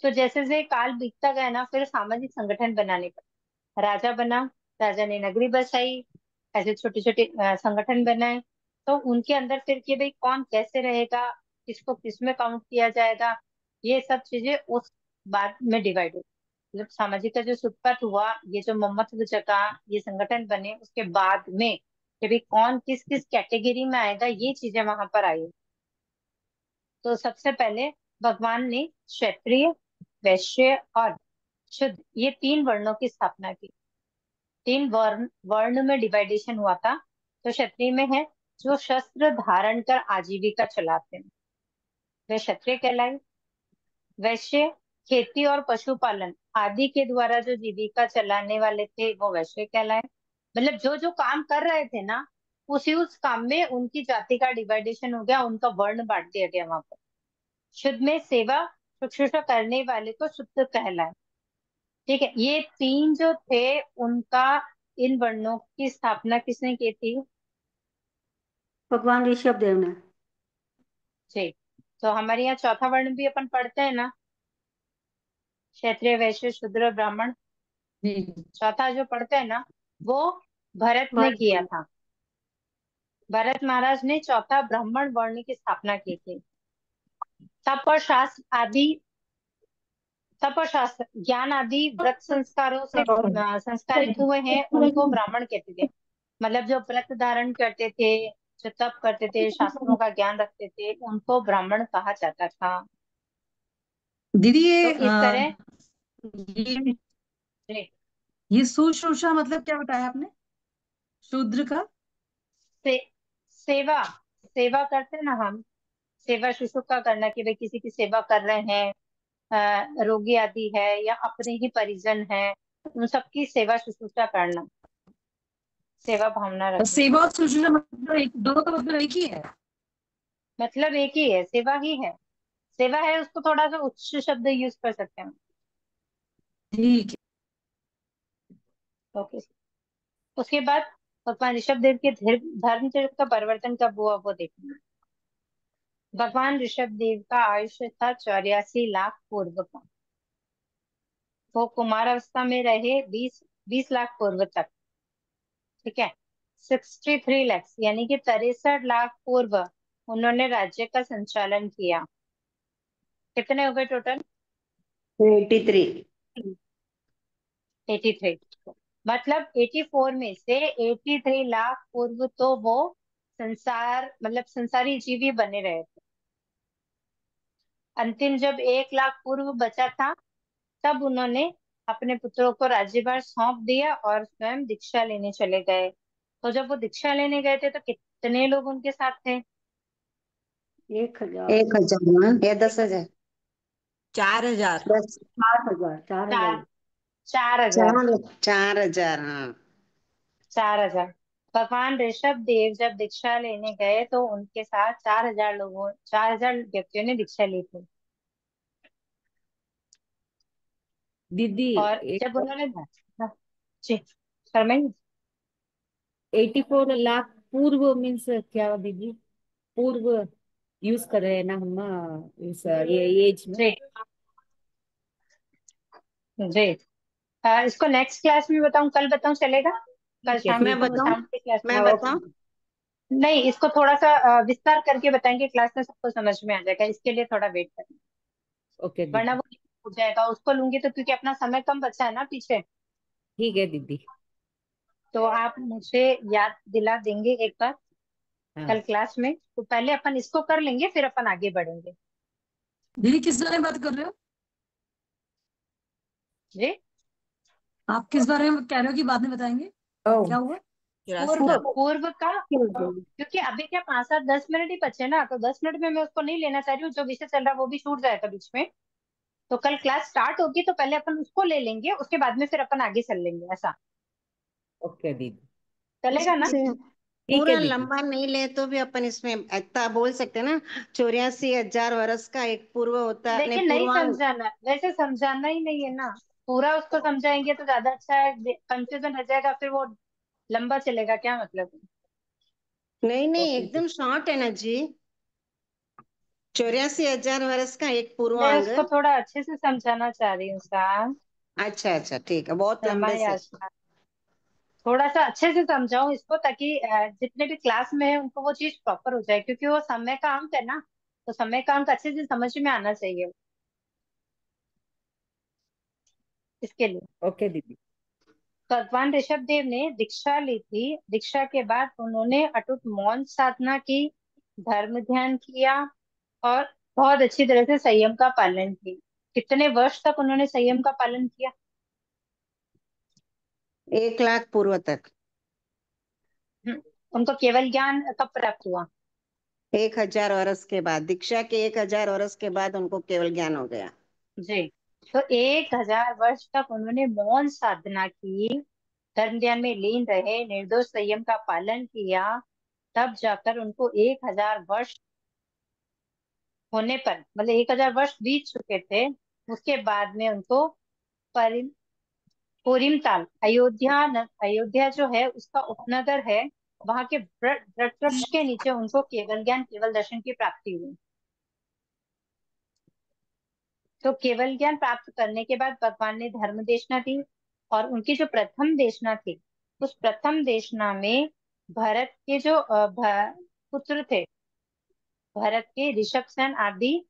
तो जैसे जैसे काल बीतता गया ना, फिर सामाजिक संगठन बनाने पड़े। राजा बना, राजा ने नगरी बसाई, ऐसे छोटे छोटे संगठन बनाए। तो उनके अंदर फिर कि भाई कौन कैसे रहेगा, किसको किस में काउंट किया जाएगा, ये सब चीजें उस बाद में डिवाइड हुई। मतलब सामाजिक का जो सूत्रपात हुआ, ये जो मम्मत्व जगह, ये संगठन बने, उसके बाद में कि भाई कौन किस किस कैटेगरी में आएगा, ये चीजें वहां पर आई। तो सबसे पहले भगवान ने क्षत्रिय, वैश्य और शुद्ध, ये तीन वर्णों की स्थापना की। तीन वर्ण वर्ण में डिवाइडेशन हुआ था। तो क्षत्रिय में है जो शस्त्र धारण कर आजीविका चलाते हैं, वे क्षत्रिय कहलाए। वैश्य खेती और पशुपालन आदि के द्वारा जो जीविका चलाने वाले थे, वो वैश्य कहलाए। मतलब जो जो काम कर रहे थे ना, उस काम में उनकी जाति का डिवाइडेशन हो गया, उनका वर्ण बांट दिया गया वहां पर। शुद्ध में सेवा शुश्रूषा करने वाले को शुद्ध कहलाए। ठीक है, ये तीन जो थे उनका, इन वर्णों की स्थापना किसने की थी? भगवान ऋषभ देव ने। जी। तो हमारे यहाँ चौथा वर्ण भी अपन पढ़ते हैं ना, क्षत्रिय वैश्य शूद्र ब्राह्मण। जी। चौथा जो पढ़ते हैं ना, वो भरत ने भारत किया में। था। भरत महाराज ने चौथा ब्राह्मण वर्ण की स्थापना की थी। तप और शास्त्र आदि, तप और शास्त्र ज्ञान आदि व्रत संस्कारों से संस्कारित हुए हैं, उनको ब्राह्मण कहते थे। मतलब जो व्रत धारण करते थे, जो तप करते थे, शास्त्रों का ज्ञान रखते थे, उनको ब्राह्मण कहा जाता था। दीदी तो इस तरह ये जी, ये शुश्रूषा मतलब क्या बताया आपने? शूद्र का? से, सेवा सेवा करते हैं ना हम, सेवा शुश्रूषा करना, कि भाई किसी की सेवा कर रहे हैं, रोगी आदि है या अपने ही परिजन है, उन सबकी सेवा शुश्रूषा करना, सेवा भावना रखना। सेवा और शुश्रूषा मतलब दोनों का मतलब एक ही है? मतलब एक ही है, सेवा ही है। सेवा है, उसको थोड़ा सा उच्च शब्द यूज कर सकते हैं। ठीक है। ओके। उसके बाद भगवान ऋषभ देव के धर्म चरित्र का परिवर्तन कब हुआ, वो देखेंगे। भगवान ऋषभ देव का आयुष्य था 84 लाख पूर्व का। वो कुमार अवस्था में रहे 20 लाख पूर्व तक। ठीक है। 63 लाख यानी कि 63 लाख पूर्व उन्होंने राज्य का संचालन किया। कितने हो गए टोटल? 83। 83। मतलब 84 में से 83 लाख पूर्व तो वो मतलब संसारी जीव ही बने रहे थे। अंतिम जब 1 लाख पूर्व बचा था, तब उन्होंने अपने पुत्रों को राज्यभार सौंप दिया और स्वयं दीक्षा लेने चले गए। तो जब वो दीक्षा लेने गए थे, तो कितने लोग उनके साथ थे? 1000। 1000 या 10,000? 4000। 4000। 4000। चार 4,000। 4,000, हाँ। 4,000। भगवान ऋषभ देव जब दीक्षा लेने गए, तो उनके साथ 4,000 व्यक्तियों ने दीक्षा ली थी। दीदी, और जब उन्होंने हाँ, जी फरमाइए। 84 लाख पूर्व मीन्स क्या दीदी? पूर्व यूज कर रहे हैं ना हम इस ये एज में। जी जी। इसको नेक्स्ट क्लास में बताऊं, कल बताऊं, चलेगा? कल ठीक है शाम ठीक को है। शाम की क्लास में। मैं हाँ बताऊं? ओके। नहीं, इसको थोड़ा सा विस्तार करके बताएंगे क्लास में, सबको समझ में आ जाएगा, इसके लिए थोड़ा वेट करना। ओके वरना दीदी। वो हो जाएगा, उसको लूंगी तो, क्योंकि अपना समय कम बचा है ना पीछे। ठीक है दीदी। तो आप मुझे याद दिला देंगे एक बार हाँ कल क्लास में, तो पहले अपन इसको कर लेंगे, फिर अपन आगे बढ़ेंगे। दीदी किस बारे में बात कर रहे हो? जी, आप किस बारे में कह रहे हो कि बाद में बताएंगे? ओ क्या हुआ? पूर्व रास्ता। पूर्व का, क्योंकि अभी क्या 5 7 10 मिनट ही बचे ना, तो 10 मिनट में मैं उसको नहीं लेना चाह रही हूँ, जो विषय चल रहा है वो भी छूट जाएगा बीच में। तो कल क्लास स्टार्ट होगी तो पहले अपन उसको ले लेंगे, उसके बाद में फिर अपन आगे चल लेंगे, ऐसा ओके दीदी। चलेगा ना? से ठीक है पूरा दीदी। लंबा नहीं ले तो भी अपन इसमें इतना बोल सकते हैं ना, 84,000 वर्ष का एक पूर्व होता नहीं, लेकिन नहीं पूर्वांग। समझाना, वैसे समझाना ही नहीं है ना, पूरा उसको समझाएंगे तो ज्यादा अच्छा है, कंफ्यूजन हो जाएगा, फिर वो लंबा चलेगा, क्या मतलब है? नहीं नहीं, ओके एकदम शॉर्ट है ना जी। 84,000 वर्ष का एक मैं पूर्वांग। उसको थोड़ा अच्छे से समझाना चाह रही हूँ साहब। अच्छा अच्छा, ठीक है, बहुत लंबे समय से। आसान, थोड़ा सा अच्छे से समझाओ इसको, ताकि जितने भी क्लास में है उनको वो चीज प्रॉपर हो जाए, क्योंकि वो समय का अंक है ना, तो समय का अंक अच्छे से समझ में आना चाहिए इसके लिए। ओके दीदी। भगवान ऋषभ देव ने दीक्षा ली थी, दीक्षा के बाद उन्होंने अटूट मौन साधना की, धर्म ध्यान किया, और बहुत अच्छी तरह से संयम का पालन किया। कितने वर्ष तक उन्होंने संयम का पालन किया? 1 लाख पूर्व तक। हम्म, उनको केवल ज्ञान कब प्राप्त हुआ? 1,000 वर्ष के बाद, दीक्षा के 1,000 वर्ष के बाद उनको केवल ज्ञान हो गया। जी, तो 1 1000 वर्ष तक उन्होंने मौन साधना की, धर्म ध्यान में लीन रहे, निर्दोष संयम का पालन किया, तब जाकर उनको 1000 वर्ष होने पर, मतलब 1000 वर्ष बीत चुके थे, उसके बाद में उनको परि कोरिमताल, अयोध्या जो है उसका उपनगर है, वहां के वट वृक्ष के नीचे उनको केवल ज्ञान केवल दर्शन की प्राप्ति हुई। तो केवल ज्ञान प्राप्त करने के बाद भगवान ने धर्म देशना दी, और उनकी जो प्रथम देशना थी, उस प्रथम देशना में भरत के जो पुत्र थे, भरत के ऋषभसेन आदि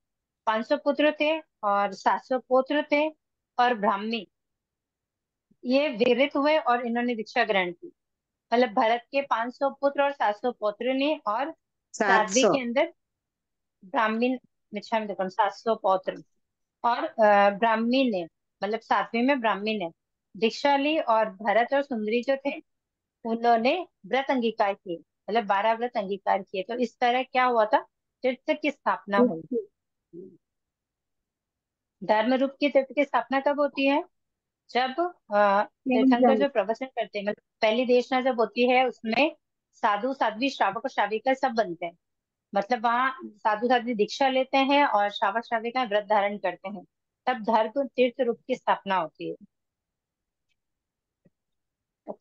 500 पुत्र थे, और 700 पौत्र थे, और ब्राह्मी, ये विरत हुए और इन्होंने दीक्षा ग्रहण की। मतलब भरत के 500 पुत्र और 700 पौत्र ने, और साध्वी 700। के अंदर ब्राह्मीण, मिच्छा में देखो 700 पौत्र, और ब्राह्मी ने, मतलब सातवीं में ब्राह्मी ने दीक्षा ली, और भरत और सुंदरी जो थे उन्होंने व्रत अंगीकार किए, मतलब 12 व्रत अंगीकार किए। तो इस तरह क्या हुआ था, तीर्थ की स्थापना हुई। धर्म रूप की तीर्थ की स्थापना कब होती है? जब तीर्थंकर जो प्रवचन करते हैं, मतलब पहली देशना जब होती है, उसमें साधु साध्वी श्रावक और श्राविका सब बनते हैं, मतलब वहाँ साधु साध्वी दीक्षा लेते हैं और श्रावक श्राविका व्रत धारण करते हैं, तब धर्म तीर्थ रूप की स्थापना होती है।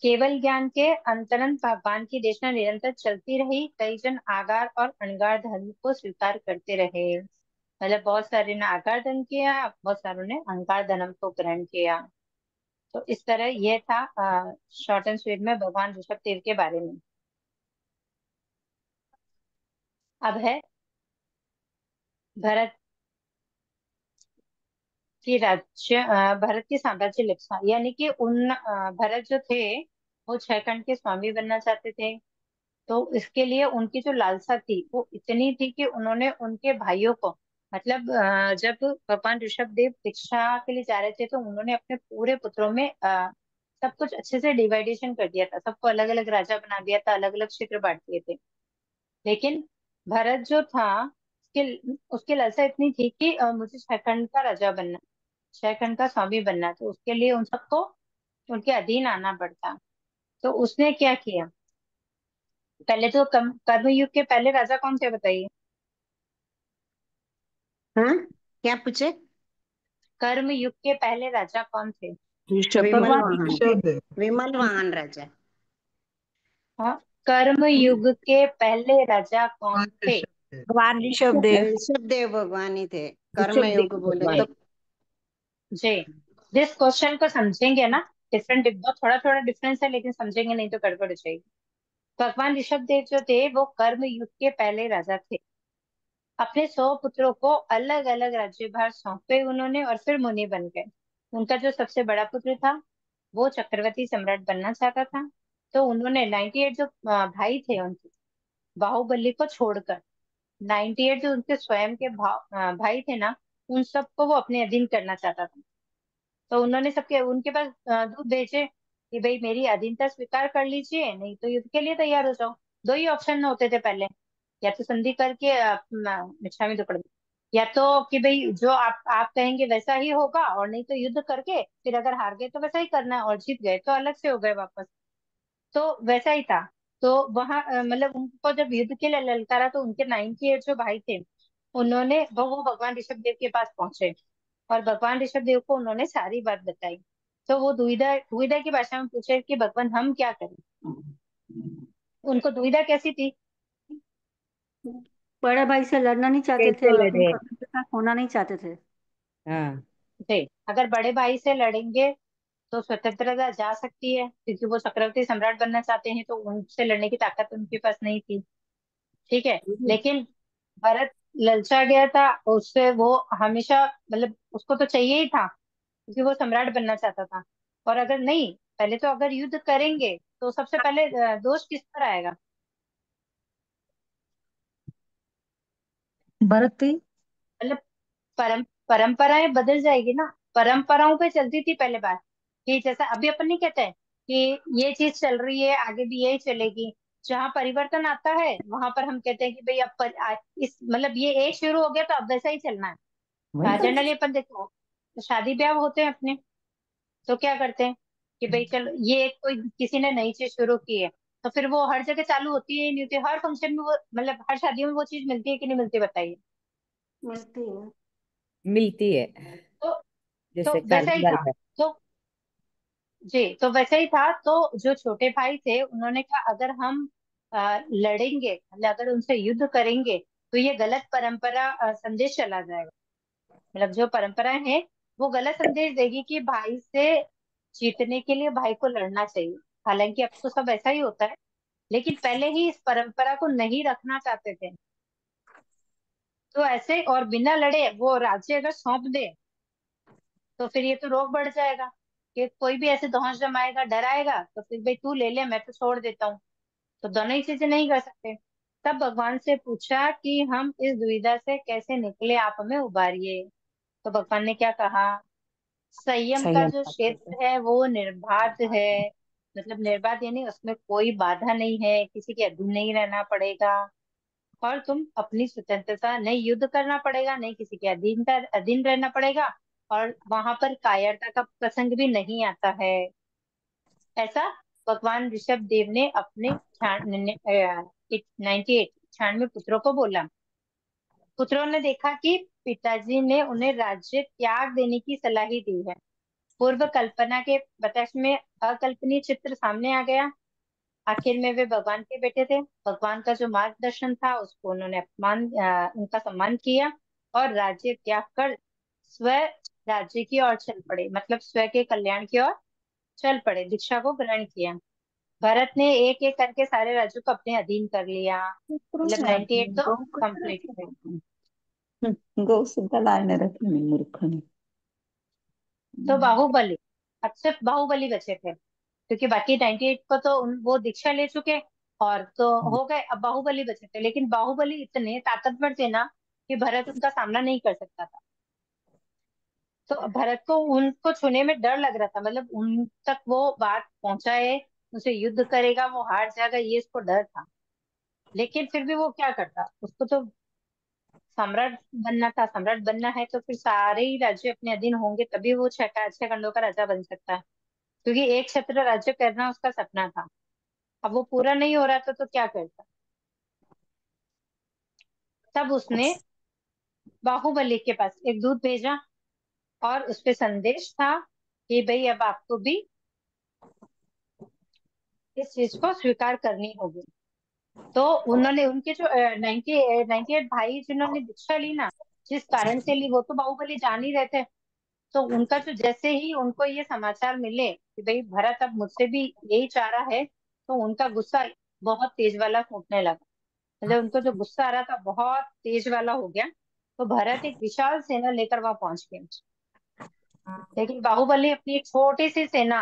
केवल ज्ञान के अंतरंग भगवान की देशना निरंतर चलती रही, कई जन आगार और अणगार धर्म को स्वीकार करते रहे, मतलब बहुत सारे ने आगार धर्म किया, बहुत सारों ने अहंकार धर्म को ग्रहण किया। तो इस तरह ये था शॉर्ट एंड स्वीट में भगवान ऋषभ देव के बारे में। अब है भरत की राज्य, भरत की साम्राज्य लिप्सा, यानी कि भरत जो थे वो 6 खंड के स्वामी बनना चाहते थे। तो इसके लिए उनकी जो लालसा थी वो इतनी थी कि उन्होंने उनके भाइयों को, मतलब जब भगवान ऋषभ देव दीक्षा के लिए जा रहे थे, तो उन्होंने अपने पूरे पुत्रों में सब कुछ अच्छे से डिवाइडेशन कर दिया था, सबको अलग अलग राजा बना दिया था, अलग अलग क्षेत्र बांट दिए थे। लेकिन भरत जो था, उसकी लालसा इतनी थी कि मुझे 6 खंड का राजा बनना, 6 खंड का स्वामी बनना, तो उसके लिए उन सबको उनके अधीन आना पड़ता। तो उसने क्या किया, पहले तो कर्म युग के पहले राजा कौन थे बताइए? हाँ, क्या पूछे? कर्म युग के पहले राजा कौन थे? ऋषभ विमल देव। वाहन। ऋषभ देव। विमल वाहन राजा। हाँ, कर्म युग के पहले राजा कौन भगवान थे? ऋषभ देव। भगवान ऋषभ देव। ऋषभ देव भगवान ही थे, कर्म ऋषभ युग देव बोले भगवान। तो। जी, जिस क्वेश्चन को समझेंगे ना, डिफरेंट, बहुत थोड़ा थोड़ा डिफरेंस है, लेकिन समझेंगे नहीं तो गड़बड़ हो जाएगी। भगवान ऋषभ देव जो थे वो कर्म युग के पहले राजा थे। अपने 100 पुत्रों को अलग अलग राज्यभार सौंपे उन्होंने और फिर मुनि बन गए। उनका जो सबसे बड़ा पुत्र था वो चक्रवर्ती सम्राट बनना चाहता था, तो उन्होंने 98 जो भाई थे उनके, बाहुबली को छोड़कर 98 जो उनके स्वयं के भाई थे ना, उन सबको वो अपने अधीन करना चाहता था। तो उन्होंने सबके उनके पास दूत भेजे कि भाई मेरी अधीनता स्वीकार कर लीजिए, नहीं तो युद्ध के लिए तैयार हो जाओ। दो ही ऑप्शन होते थे पहले, या तो संधि करके मिच्छामी दुक्कड़, या तो कि भाई जो आप कहेंगे वैसा ही होगा, और नहीं तो युद्ध करके फिर अगर हार गए तो वैसा ही करना है, और जीत गए तो अलग से हो गए वापस। तो वैसा ही था। तो वहां मतलब उनको जब युद्ध के लिए ललकारा तो उनके 98 जो भाई थे, उन्होंने वो भगवान ऋषभ देव के पास पहुंचे, और भगवान ऋषभ देव को उन्होंने सारी बात बताई। तो वो दुविधा दुविधा की भाषा में पूछे कि भगवान हम क्या करें। उनको दुविधा कैसी थी? बड़े भाई से लड़ना नहीं चाहते थे कैसे और अपनी लड़े? पत्नी के साथ होना नहीं चाहते थे। हाँ। जी, अगर बड़े भाई से लड़ेंगे तो स्वतंत्रता जा सकती है, क्योंकि वो चक्रवर्ती सम्राट बनना चाहते हैं, तो उनसे लड़ने की ताकत उनके पास नहीं थी। ठीक है, लेकिन भरत ललचा गया था उससे, वो हमेशा मतलब उसको तो चाहिए ही था, क्योंकि वो सम्राट बनना चाहता था। और अगर नहीं, पहले तो अगर युद्ध करेंगे तो सबसे पहले दोष किस पर आएगा? भरत पे। मतलब परंपराएं बदल जाएगी ना, परंपराओं पे चलती थी पहले बात, कि जैसा अभी अपन नहीं कहते हैं कि ये चीज चल रही है आगे भी यही चलेगी। जहाँ परिवर्तन आता है वहां पर हम कहते हैं कि भाई अब इस मतलब ये एज शुरू हो गया तो अब वैसा ही चलना वही है। तो। जनरली अपन देखो, तो शादी ब्याह होते हैं अपने, तो क्या करते हैं कि भाई चलो ये कोई किसी ने नई चीज शुरू की है, तो फिर वो हर जगह चालू होती है नहीं होती, हर फंक्शन में वो मतलब हर शादियों में वो चीज मिलती है कि नहीं मिलती, बताइए। मिलती है। मिलती है। तो जैसे वैसा ही कार्निवल था। है। तो जी, तो वैसे ही था। तो जो छोटे भाई थे उन्होंने कहा अगर हम लड़ेंगे, मतलब अगर उनसे युद्ध करेंगे तो ये गलत परंपरा संदेश चला जाएगा। मतलब जो परंपरा है वो गलत संदेश देगी कि भाई से जीतने के लिए भाई को लड़ना चाहिए। हालांकि अब तो सब ऐसा ही होता है, लेकिन पहले ही इस परंपरा को नहीं रखना चाहते थे। तो ऐसे और बिना लड़े वो राज्य अगर सौंप दे तो फिर ये तो रोग बढ़ जाएगा, कि कोई भी ऐसे धौंस जमाएगा डराएगा तो फिर भाई तू ले ले मैं तो छोड़ देता हूँ। तो दोनों ही चीजें नहीं कर सकते। तब भगवान से पूछा कि हम इस दुविधा से कैसे निकले, आप हमें उबारिए। तो भगवान ने क्या कहा? संयम सही का है जो बात करते हैं। क्षेत्र है वो निर्बाध है। मतलब निर्बाध यानी उसमें कोई बाधा नहीं है, किसी के अधीन नहीं रहना पड़ेगा, और तुम अपनी स्वतंत्रता, नहीं युद्ध करना पड़ेगा, नहीं किसी के अधीन रहना पड़ेगा, और वहां पर कायरता का प्रसंग भी नहीं आता है। ऐसा भगवान ऋषभ देव ने अपने 98 96 पुत्रों को बोला। पुत्रों ने देखा कि पिताजी ने उन्हें राज्य त्याग देने की सलाह ही दी है। पूर्व कल्पना के प्रत्यक्ष में अकल्पनीय चित्र सामने आ गया। आखिर में वे भगवान के बेटे थे। भगवान का जो मार्गदर्शन था उसको उन्होंने उनका सम्मान किया, और राज्य त्याग कर स्व राज्य की ओर चल पड़े, मतलब स्व के कल्याण की ओर चल पड़े, दीक्षा को ग्रहण किया। भरत ने एक एक करके सारे राज्यों को अपने अधीन कर लिया। मतलब 98 तो कंप्लीट थे। गौ सुद्धा लाईन रखी नहीं मूर्खनी. तो बाहुबली, अब सिर्फ बाहुबली बचे थे, क्योंकि बाकी 98 को तो वो दीक्षा ले चुके और तो हो गए। अब बाहुबली बचे थे, लेकिन बाहुबली इतने ताकतवर थे ना कि भरत उनका सामना नहीं कर सकता था। तो भरत को उनको छूने में डर लग रहा था, मतलब उन तक वो बात पहुंचाए, उनसे युद्ध करेगा वो हार जाएगा, ये इसको डर था। लेकिन फिर भी वो क्या करता, उसको तो सम्राट बनना था। सम्राट बनना है तो फिर सारे ही राज्य अपने अधीन होंगे, तभी वो 6 खंडों का राजा बन सकता है, क्योंकि एक क्षेत्र राज्य करना उसका सपना था। अब वो पूरा नहीं हो रहा था तो क्या करता? तब उसने बाहुबली के पास एक दूत भेजा, और उसपे संदेश था कि भाई अब आपको भी इस चीज को स्वीकार करनी होगी। तो उन्होंने उनके जो 98 भाई जिन्होंने दीक्षा ली ना, जिस कारण से ली वो तो बाहुबली जान ही रहे थे। तो उनका जो जैसे ही उनको ये समाचार मिले कि भाई भरत अब मुझसे भी यही चाह रहा है, तो उनका गुस्सा बहुत तेज वाला फूटने लगा। मतलब उनको जो गुस्सा आ रहा था बहुत तेज वाला हो गया। तो भरत एक विशाल सेना लेकर वहां पहुंच गए। लेकिन बाहुबली अपनी एक छोटी सी सेना,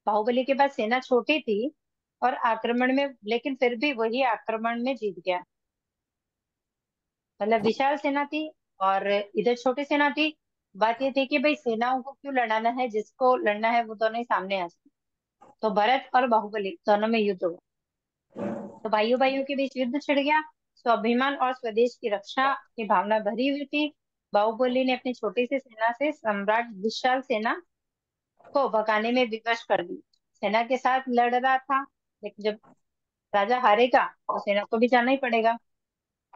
बाहुबली के पास सेना छोटी थी और आक्रमण में, लेकिन फिर भी वही आक्रमण में जीत गया। मतलब विशाल सेना थी और इधर छोटी सेना थी। बात ये थी कि भाई सेनाओं को क्यों लड़ाना है, जिसको लड़ना है वो दोनों ही सामने आ जाए। तो भरत और बाहुबली दोनों में युद्ध हुआ। तो भाइयों भाइयों के बीच युद्ध छिड़ गया। स्वाभिमान और स्वदेश की रक्षा की भावना भरी हुई थी। बाहुबली ने अपनी छोटी सी सेना से सम्राट विशाल सेना को भगाने में विवश कर दी। सेना के साथ लड़ रहा था, लेकिन जब राजा हारेगा तो सेना को भी जाना ही पड़ेगा।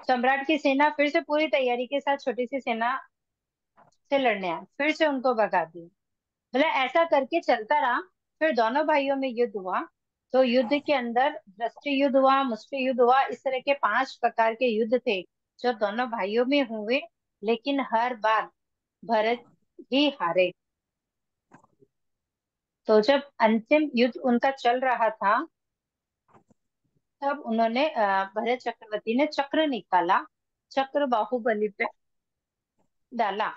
सम्राट की सेना फिर से पूरी तैयारी के साथ छोटी सी सेना से लड़ने आए, फिर से उनको भगा दिया। मतलब ऐसा करके चलता रहा। फिर दोनों भाइयों में युद्ध हुआ। तो युद्ध के अंदर दृष्टि युद्ध हुआ, मुष्टि युद्ध हुआ, इस तरह के 5 प्रकार के युद्ध थे जो दोनों भाइयों में हुए। लेकिन हर बार भरत ही हारे। तो जब अंतिम युद्ध उनका चल रहा था, तब उन्होंने भरत चक्रवर्ती ने चक्र निकाला, चक्र बाहुबली पे डाला।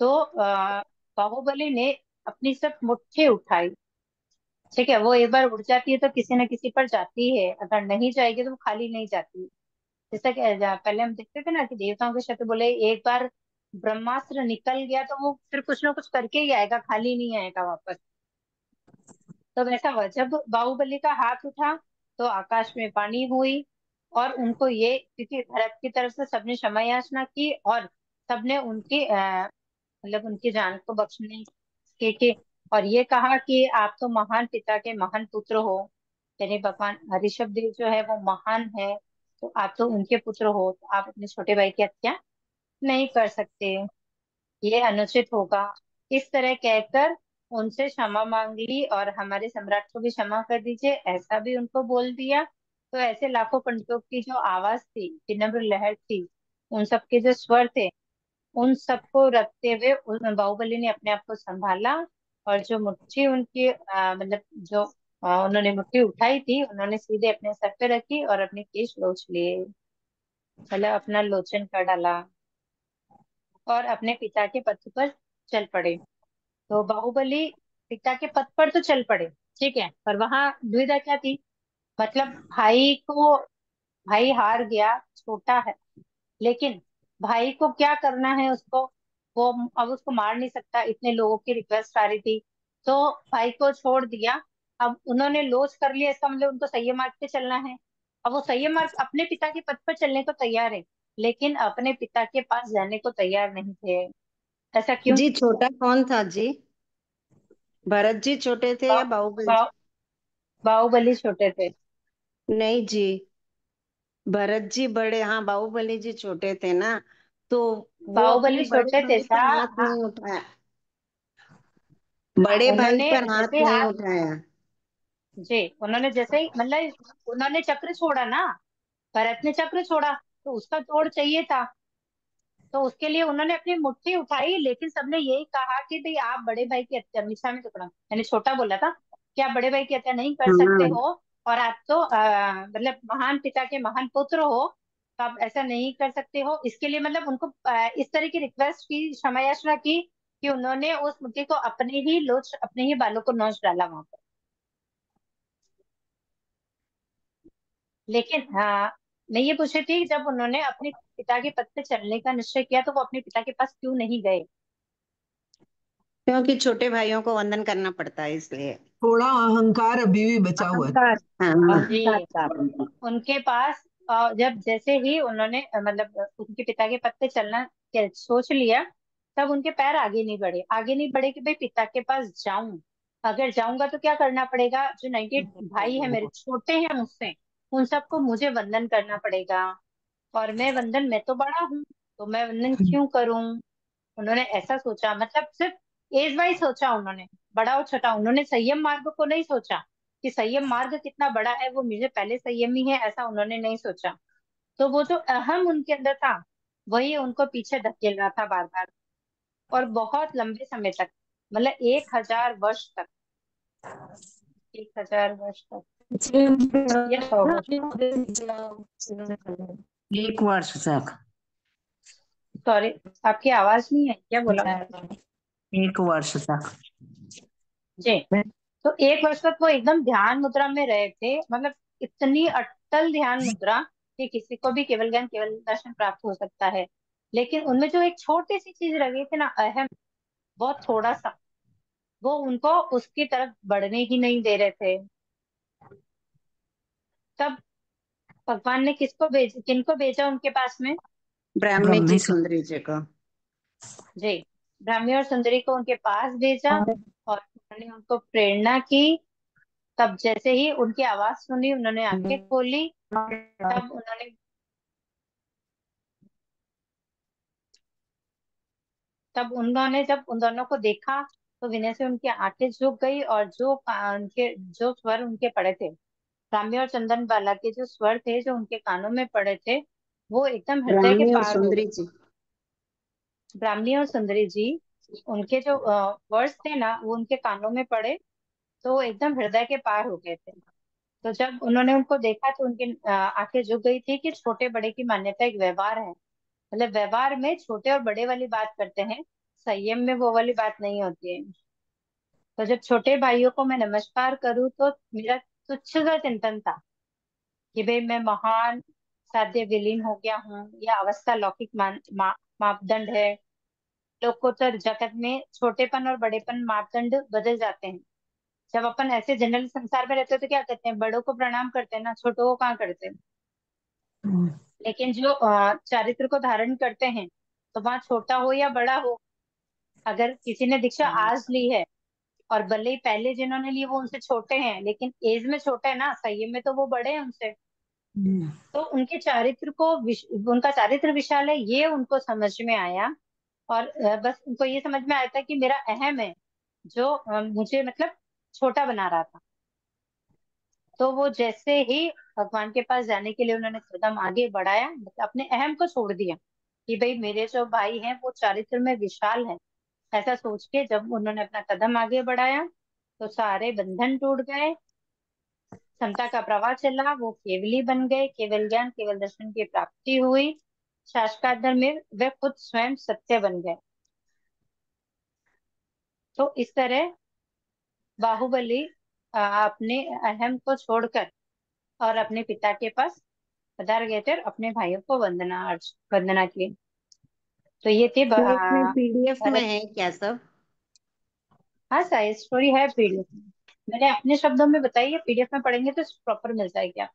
तो बाहुबली ने अपनी सब मुट्ठी उठाई। ठीक है, वो एक बार उड़ जाती है तो किसी न किसी पर जाती है, अगर नहीं जाएगी तो वो खाली नहीं जाती। जैसा कि पहले हम देखते थे ना कि देवताओं के शत्रु बोले एक बार ब्रह्मास्त्र निकल गया तो वो फिर कुछ ना कुछ करके ही आएगा, खाली नहीं आएगा वापस। तो वैसा हुआ, जब बाहुबली का हाथ उठा तो आकाश में पानी हुई। और उनको ये, क्योंकि भरत की तरफ से सबने क्षमा याचना की और सबने उनकी मतलब उनकी जान को बख्शने के और ये कहा कि आप तो महान पिता के महान पुत्र हो। यानी भगवान ऋषभ देव जो है वो महान है, तो आप तो उनके पुत्र हो, तो आप अपने छोटे भाई की हत्या नहीं कर सकते, ये अनुचित होगा। इस तरह कहकर उनसे क्षमा मांग ली और हमारे सम्राट को भी क्षमा कर दीजिए, ऐसा भी उनको बोल दिया। तो ऐसे लाखों पंडितों की जो आवाज थी, विनम्र लहर थी, उन सबके जो स्वर थे, उन सबको रखते हुए बाहुबली ने अपने आप को संभाला। और जो मुट्ठी उनकी मतलब जो उन्होंने मुट्ठी उठाई थी, उन्होंने सीधे अपने सर पे रखी और अपने केश लोच लिए, मतलब अपना लोचन कर डाला और अपने पिता के पथ पर चल पड़े। तो बाहुबली पिता के पथ पर तो चल पड़े, ठीक है, पर वहां दुविधा क्या थी? मतलब भाई हार गया, छोटा है, लेकिन भाई को क्या करना है उसको? वो अब उसको मार नहीं सकता, इतने लोगों की रिक्वेस्ट आ रही थी, तो भाई को छोड़ दिया। अब उन्होंने लोच कर लिया, इसका मतलब उनको सही मार्ग पे चलना है। अब वो सही मार्ग अपने पिता के पथ पर चलने को तैयार है, लेकिन अपने पिता के पास जाने को तैयार नहीं थे। ऐसा क्यों? जी छोटा कौन था जी? भरत जी छोटे थे बा, या बाहुबली? बा, बाहुबली छोटे थे। नहीं जी, भरत जी बड़े, हाँ बाहुबली जी छोटे थे ना। तो वो अपने बाहुबली बड़े छोटे थे भाई सा। पर हाथ हाँ, नहीं उठाया, हाँ, बड़े भाई उन्होंने पर हाथ जैसे नहीं हाथ, उठाया। जी उन्होंने जैसे ही मतलब उन्होंने चक्र छोड़ा ना, भरत ने चक्र छोड़ा, तो उसका तोड़ चाहिए था। तो उसके लिए उन्होंने अपनी मुट्ठी उठाई, लेकिन सबने यही कहा कि भाई आप बड़े भाई की हत्या, मिसा में टुकड़ा मैंने छोटा बोला था कि आप बड़े भाई की हत्या नहीं कर सकते हाँ हो, और आप तो मतलब महान पिता के महान पुत्र हो, तो आप ऐसा नहीं कर सकते हो। इसके लिए मतलब उनको इस तरह की रिक्वेस्ट की, क्षमा याचना की, कि उन्होंने उस मुट्ठी को अपने ही बालों को नोच डाला वहां पर। लेकिन मैं ये पूछ रही थी, जब उन्होंने अपने पिता के पथ पे चलने का निश्चय किया तो वो अपने पिता के पास क्यों नहीं गए? क्योंकि छोटे भाइयों को वंदन करना पड़ता है इसलिए। थोड़ा अहंकार अभी भी बचा हुआ है। अहंकार, हाँ अहंकार जी, था उनका। उनके पास जब जैसे ही उन्होंने मतलब उनके पिता के पद पे चलना सोच लिया, तब उनके पैर आगे नहीं बढ़े कि भाई पिता के पास जाऊं। अगर जाऊंगा तो क्या करना पड़ेगा, जो 98 भाई है मेरे, छोटे हैं मुझसे, उन सबको मुझे वंदन करना पड़ेगा। और मैं तो बड़ा हूँ, तो मैं वंदन क्यों करूं? उन्होंने ऐसा सोचा, मतलब सिर्फ एज वाइज सोचा उन्होंने, बड़ा और छोटा। उन्होंने संयम मार्ग को नहीं सोचा कि संयम मार्ग कितना बड़ा है, वो मुझे पहले संयमी है, ऐसा उन्होंने नहीं सोचा। तो वो जो अहम उनके अंदर था, वही उनको पीछे धकेल रहा था बार बार। और बहुत लंबे समय तक, मतलब 1,000 वर्ष तक, 1,000 वर्ष तक या 100 वर्ष। एक वर्ष तक। सॉरी, आपकी आवाज नहीं है, क्या बोला? एक वर्ष तक। जी। तो 1 वर्ष तक वो एकदम ध्यान मुद्रा में रहे थे, मतलब इतनी अटल ध्यान मुद्रा कि किसी को भी केवल ज्ञान केवल दर्शन प्राप्त हो सकता है। लेकिन उनमें जो एक छोटी सी चीज रह गई थी ना, अहम, बहुत थोड़ा सा, वो उनको उसकी तरफ बढ़ने ही नहीं दे रहे थे। तब भगवान ने किनको भेजा उनके पास में? ब्राह्मणी जी सुंदरी जी को। जी, ब्राह्मी और सुंदरी को उनके पास भेजा और उन्होंने उनको प्रेरणा की। तब जैसे ही उनकी आवाज सुनी, उन्होंने आंखें खोली। तब उन्होंने तब उन्होंने जब उन दोनों को देखा तो विनय से उनकी आंखें झुक गई, और उनके जो स्वर उनके पड़े थे, ब्राह्मी और चंदन बाला के जो स्वर थे जो उनके कानों में पड़े थे, वो एकदम हृदय के ब्राह्मणी और पार हो सुंदरी गए। जी। ब्राह्मणी और सुंदरी जी, उनके जो वर्ड्स थे ना, वो उनके कानों में पड़े, तो वो एकदम हृदय के पार हो गए थे। तो जब उन्होंने उनको देखा तो उनकी आंखें झुक गई थी कि छोटे बड़े की मान्यता एक व्यवहार है, मतलब व्यवहार में छोटे और बड़े वाली बात करते हैं, संयम में वो वाली बात नहीं होती है। तो जब छोटे भाइयों को मैं नमस्कार करूं तो मेरा तुच्छ सा चिंतन था कि भाई मैं महान साध्य विलीन हो गया हूँ, या अवस्था लौकिक मापदंड है। लोकोत्तर जगत में छोटेपन और बड़ेपन मापदंड बदल जाते हैं। जब अपन ऐसे जनरल संसार में रहते हैं तो क्या करते हैं, बड़ों को प्रणाम करते हैं ना, छोटों को कहाँ करते हैं। लेकिन जो चारित्र को धारण करते हैं, तो वहां छोटा हो या बड़ा हो, अगर किसी ने दीक्षा आज ली है और भले ही पहले जिन्होंने ली वो उनसे छोटे हैं, लेकिन एज में छोटे हैं ना, संयम में तो वो बड़े हैं उनसे, तो उनके उनका चारित्र विशाल है, ये उनको समझ में आया। और बस उनको ये समझ में आया था कि मेरा अहम है जो मुझे मतलब छोटा बना रहा था। तो वो जैसे ही भगवान के पास जाने के लिए उन्होंने कदम आगे बढ़ाया, मतलब अपने अहम को छोड़ दिया कि भाई मेरे जो भाई हैं वो चारित्र में विशाल है, ऐसा सोच के जब उन्होंने अपना कदम आगे बढ़ाया तो सारे बंधन टूट गए, समता का प्रवाह चला, वो केवली बन गए, केवल ज्ञान केवल दर्शन की प्राप्ति हुई, साक्षात्कार में वे खुद स्वयं सत्य बन गए। तो इस तरह बाहुबली अपने अहम को छोड़कर और अपने पिता के पास पधार गए थे और अपने भाइयों को वंदना की। तो ये थी तो इसमें पीडीएफ में भरत। है क्या सब? हाँ सर, स्टोरी है पीडीएफ में, मैंने अपने शब्दों में बताई है, पीडीएफ में पढ़ेंगे तो प्रॉपर मिल जाएगी आप।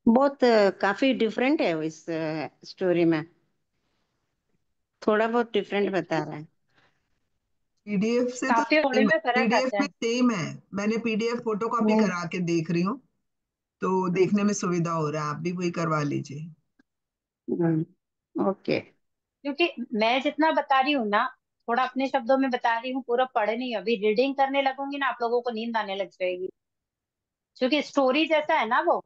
बहुत काफी डिफरेंट है इस स्टोरी में, थोड़ा बहुत डिफरेंट बता रहा है। पीडीएफ से तो काफी थोड़े सेम है, में फर्क पीडीएफ आता में है। सेम है। मैंने पीडीएफ फोटो कॉपी करा के देख रही हूँ, तो देखने में सुविधा हो रहा है, आप भी वही करवा लीजिए। ओके। क्योंकि मैं जितना बता रही हूँ ना, थोड़ा अपने शब्दों में बता रही हूँ, पूरा पढ़ नहीं, अभी रीडिंग करने लगूंगी ना आप लोगों को नींद आने लग जाएगी, क्योंकि स्टोरी जैसा है ना वो,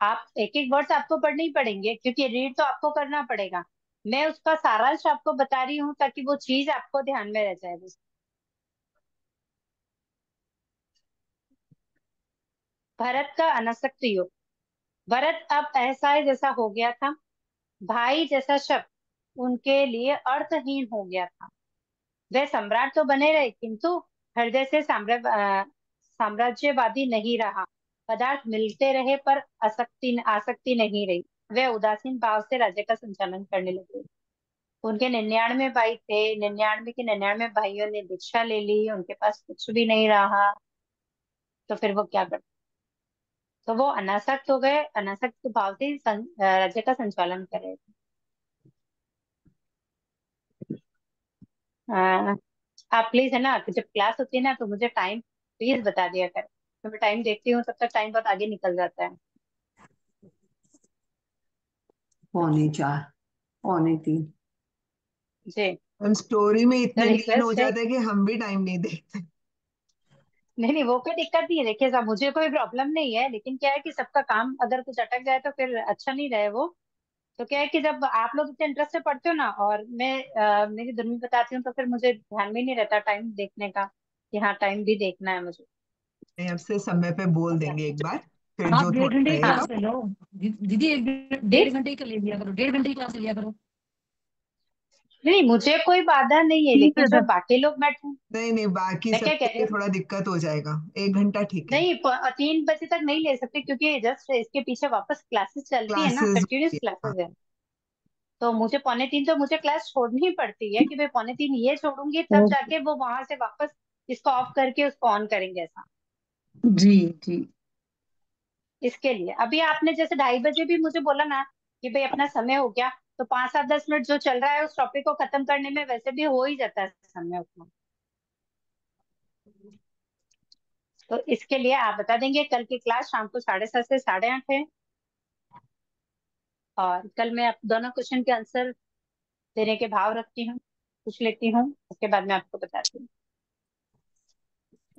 आप एक एक वर्ड्स आपको पढ़ने ही पड़ेंगे, क्योंकि रीड तो आपको करना पड़ेगा। मैं उसका सारांश आपको बता रही हूँ ताकि वो चीज आपको ध्यान में रह जाए बस। भरत का अनासक्त योग। भरत अब असहाय जैसा हो गया था, भाई जैसा शब्द उनके लिए अर्थहीन हो गया था। वे सम्राट तो बने रहे, किंतु हृदय से साम्राज्यवादी नहीं रहा। पदार्थ मिलते रहे पर आसक्ति आसक्ति नहीं रही। वे उदासीन भाव से राज्य का संचालन करने लगे। उनके 99 भाई थे, 99 के 99 भाइयों ने दीक्षा ले ली, उनके पास कुछ भी नहीं रहा। तो फिर वो क्या करते? तो वो अनासक्त हो गए, अनासक्त भाव से ही राज्य का संचालन कर रहे थे। अ, आप प्लीज है ना, जब क्लास होती है ना तो मुझे टाइम प्लीज बता दिया करें, तो मैं टाइम देखती हूँ, तब तक टाइम बहुत आगे निकल जाता है। 3:45, 3:45। जी। हम स्टोरी में तो इतने लीन हो रिक्वेस्ट है, जाते हैं कि हम भी टाइम नहीं देखते। नहीं नहीं वो कोई दिक्कत नहीं है, देखिए साहब मुझे कोई प्रॉब्लम नहीं है, लेकिन क्या है कि सबका काम अगर कुछ अटक जाए तो फिर अच्छा नहीं रहे वो। तो क्या है कि जब आप लोग इतने इंटरेस्ट से पढ़ते हो ना, और मैं मेरी दुर्मी बताती हूँ, तो फिर मुझे ध्यान में नहीं रहता टाइम देखने का, कि हाँ टाइम भी देखना है मुझे। नहीं, अब से समय पे बोल ऐसा। देंगे एक बार, फिर आप जो 1.5 घंटे थोड़ा की रहेगा। क्लास ले लो दीदी, एक जी 1.5 घंटे की ले लिया करो, 1.5 घंटे की क्लास ले लिया करो। नहीं, मुझे कोई बाधा नहीं है, ठीक लेकिन है जो सर। बाकी लोग बैठे हैं। नहीं नहीं, बाकी मैं क्या सबके कह रही लिए हूँ, थोड़ा दिक्कत हो जाएगा, 1 घंटा ठीक है। नहीं 3 बजे तक नहीं ले सकते, क्योंकि जस्ट इसके पीछे वापस क्लासेस चलती है ना, क्लासेस कंटिन्यूस होती है, हाँ। क्लासेस है। तो मुझे 2:45 तो मुझे क्लास छोड़नी ही पड़ती है, कि भाई 2:45 ये छोड़ूंगी, तब ओके। जाके वो वहां से वापस इसको ऑफ करके उसको ऑन करेंगे, ऐसा। जी जी। इसके लिए अभी आपने जैसे 2:30 बजे भी मुझे बोला ना कि भाई अपना समय हो गया, तो 5 7 10 मिनट जो चल रहा है उस टॉपिक को खत्म करने में वैसे भी हो ही जाता है समय उतना। तो इसके लिए आप बता देंगे, कल की क्लास शाम को 7:30 से 8:30 है। और कल मैं आप दोनों क्वेश्चन के आंसर देने के भाव रखती हूँ, पूछ लेती हूँ, उसके बाद मैं आपको बताती हूँ।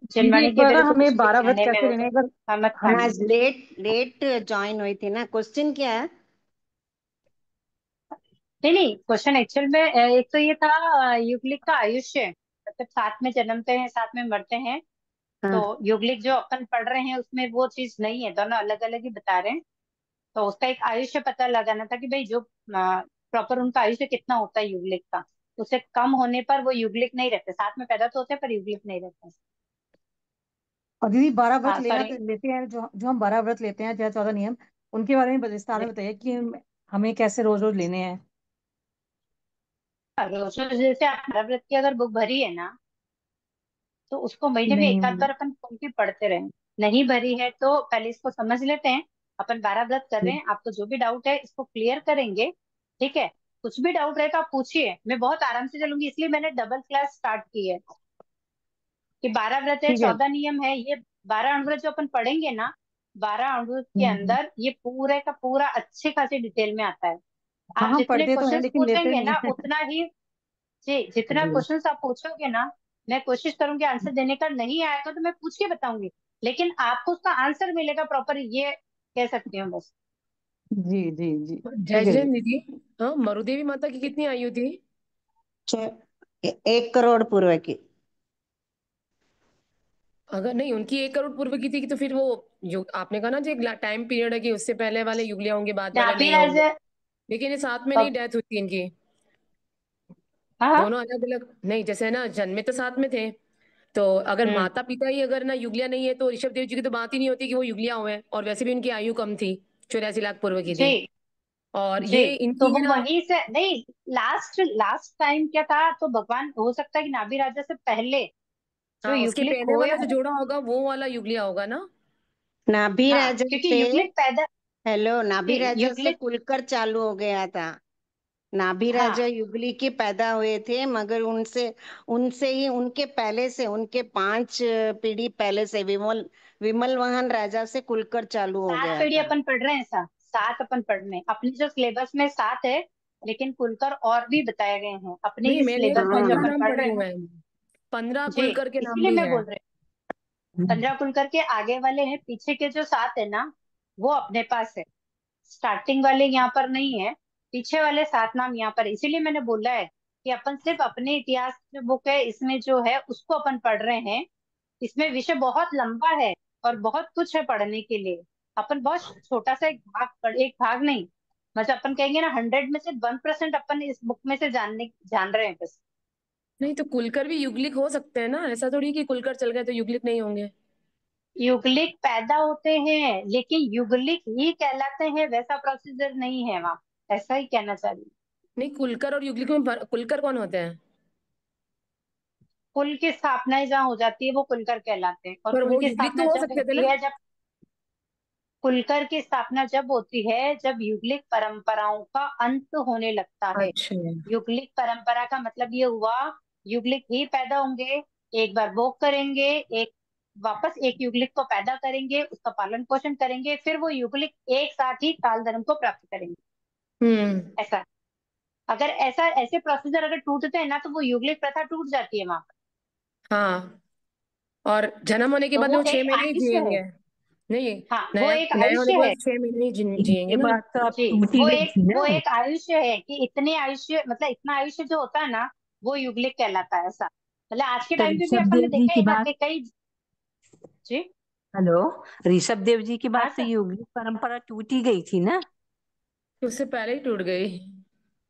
दीदी चिलवाने एक के बार ना मेरे को हमें कुछ भी 12 व्रत कहने में कैसे हो लेने तो हैं, अगर मत हम खाना। आज लेट लेट ज्वाइन हुई थी ना, क्वेश्चन क्या है? नहीं नहीं, क्वेश्चन एक्चुअल में एक तो ये था, युगलिक का आयुष्य, मतलब साथ में जन्मते हैं साथ में मरते हैं। तो हाँ। युगलिक जो अपन पढ़ रहे हैं उसमें वो चीज नहीं है, दोनों अलग अलग ही बता रहे हैं। तो उसका एक आयुष्य पता लगाना था, कि भाई जो प्रॉपर उनका आयुष्य कितना होता है युगलिक का। उससे कम होने पर वो युगलिक नहीं रहते, साथ में पैदा तो होते हैं पर युगलिक नहीं रहते। और दीदी 12 व्रत हाँ लेना सॉरी। लेते हैं, जो जो हम 12 व्रत लेते हैं, या 14 नियम, उनके बारे में विस्तार में बताइए कि हमें कैसे रोज रोज लेने हैं। रोज रोज जैसे आप व्रत की अगर बुक भरी है ना, तो उसको महीने में नहीं एक आध बार अपन खोल के पढ़ते रहे। नहीं भरी है तो पहले इसको समझ लेते हैं। अपन 12 व्रत कर रहे हैं, आपको जो भी डाउट है इसको क्लियर करेंगे। ठीक है। कुछ भी डाउट रहे तो आप पूछिए, मैं बहुत आराम से चलूंगी, इसलिए मैंने डबल क्लास स्टार्ट की है। कि 12 व्रत है, ठीक है। 14 नियम है, ये 12 अणुव्रत जो अपन पढ़ेंगे ना, 12 अणुव्रत के हम्म। अंदर ये पूरे का पूरा अच्छे खासे डिटेल में आता है। हाँ आप हम जितने पढ़ते तो हैं क्वेश्चंस लेकिन लेते पूछेंगे नहीं ना है। उतना ही, जी जितना जी। क्वेश्चंस आप पूछोगे ना, मैं कोशिश करूंगी आंसर देने का, नहीं आएगा तो मैं पूछ के बताऊंगी, लेकिन आपको उसका आंसर मिलेगा प्रॉपर, ये कह सकती हूँ बस। जी जी जी जय ठीक है जी। जैन दीदी। हाँ, मरुदेवी माता की कितनी आयु थी? 1 करोड़ पूर्व की। अगर नहीं, उनकी 1 करोड़ पूर्व की थी, तो फिर वो जो आपने कहा ना, जो एक टाइम पीरियड है कि उससे पहले वाले युगलिया होंगे, बाद वाले नाभि नहीं होंगे। राजा। लेकिन ये साथ में नहीं हाँ डेथ हुई थी इनकी? हाँ। दोनों अलग अलग नहीं, जैसे ना जन्मे तो साथ में थे। तो अगर हम्म। माता पिता ही अगर ना युगलिया नहीं है, तो ऋषभ देव जी की तो बात ही नहीं होती कि वो युगलिया हुए, और वैसे भी उनकी आयु कम थी, 84 लाख पूर्व की थी। जी और जी। ये तो इनकी वो है ना। वहीं से नहीं, लास्ट लास्ट टाइम क्या था, तो भगवान हो सकता है कि नाभि राजा से पहले जो हाँ, उसके युगलिक पहले हुए वाला जो हों। जोड़ा होगा वो वाला युगलिया होगा ना। नाभि हाँ राजा क्योंकि से, युगलिक पैदा, हेलो, नाभि राजा से युगलिक। कुलकर चालू हो गया था। नाभि राजा हाँ युगली के पैदा हुए थे, मगर उनसे उनसे ही, उनके पहले से, उनके 5 पीढ़ी पहले से विमल विमल वाहन राजा से कुलकर चालू हो 7 गया पीढ़ी था। अपन पढ़ रहे हैं, 7 अपन पढ़ रहे हैं, अपने जो सिलेबस में 7 है, लेकिन खुलकर और भी बताए गए हैं अपने नहीं, ही मैंने तो सिलेबस में जो हाँ। 15 अपन नाम पढ़ पढ़े रहे हैं। हुए हैं। 15 जी कुलकर के नाम इसीलिए भी मैं है। बोल रही हूँ, 15 खुलकर के आगे वाले हैं, पीछे के जो 7 है ना, वो अपने पास है। स्टार्टिंग वाले यहाँ पर नहीं है, पीछे वाले 7 नाम यहाँ पर है। इसीलिए मैंने बोला है कि अपन सिर्फ अपने इतिहास जो बुक है इसमें जो है उसको अपन पढ़ रहे हैं। इसमें विषय बहुत लंबा है और बहुत कुछ है पढ़ने के लिए। अपन बहुत छोटा सा एक भाग पढ़, एक भाग नहीं, मतलब अपन कहेंगे ना 100 में से 1% अपन इस बुक में से जान रहे हैं बस। नहीं, तो कुलकर भी युगलिक हो सकते हैं ना, ऐसा थोड़ी कि कुलकर चल गए तो युगलिक नहीं होंगे। युगलिक पैदा होते हैं लेकिन युगलिक ही कहलाते हैं, वैसा प्रोसीजर नहीं है वहाँ, ऐसा ही कहना चाह रही हूँ। नहीं, कुलकर और युगलिक में कुलकर कौन होते हैं? कुल की स्थापना जहाँ हो जाती है वो कुलकर कहलाते हैं, और पर कुल वो की युगलिक स्थापना तो हो जब सकते थे होती ना। है, जब कुलकर की स्थापना जब होती है, जब युगलिक परंपराओं का अंत होने लगता है। अच्छा। युगलिक परंपरा का मतलब ये हुआ, युगलिक ही पैदा होंगे, एक बार भोग करेंगे, एक वापस एक युगलिक को पैदा करेंगे, उसका पालन पोषण करेंगे, फिर वो युगलिक एक साथ ही काल धर्म को प्राप्त करेंगे। हम्म। ऐसा, अगर ऐसा ऐसे प्रोसीजर अगर टूटते हैं ना, तो वो युगलिक प्रथा टूट जाती है वहां पर। हाँ, और जन्म होने के तो बाद में वो वो 6 एक महीने ही आयुष्य है। जिएंगे। नहीं, हाँ वो नया एक नए होने आयुष्य के है बाद 6 महीने ही जिएंगे ये ना। बात तो अब जी। टूटी गई थी वो ना। एक आयुष्य है कि इतने आयुष्य, मतलब इतना आयुष्य जो होता है ना, वो युगलिक कहलाता है ऐसा। मतलब आज के तो टाइम पे भी ऋषभ अपन ने देव जी देखा की है ना बात, कि कई। जी। हेलो, ऋषभ देव जी की हाँ बात तो सर। योगी परंपरा टूटी गई थी ना। उससे पहले ही टूट गई।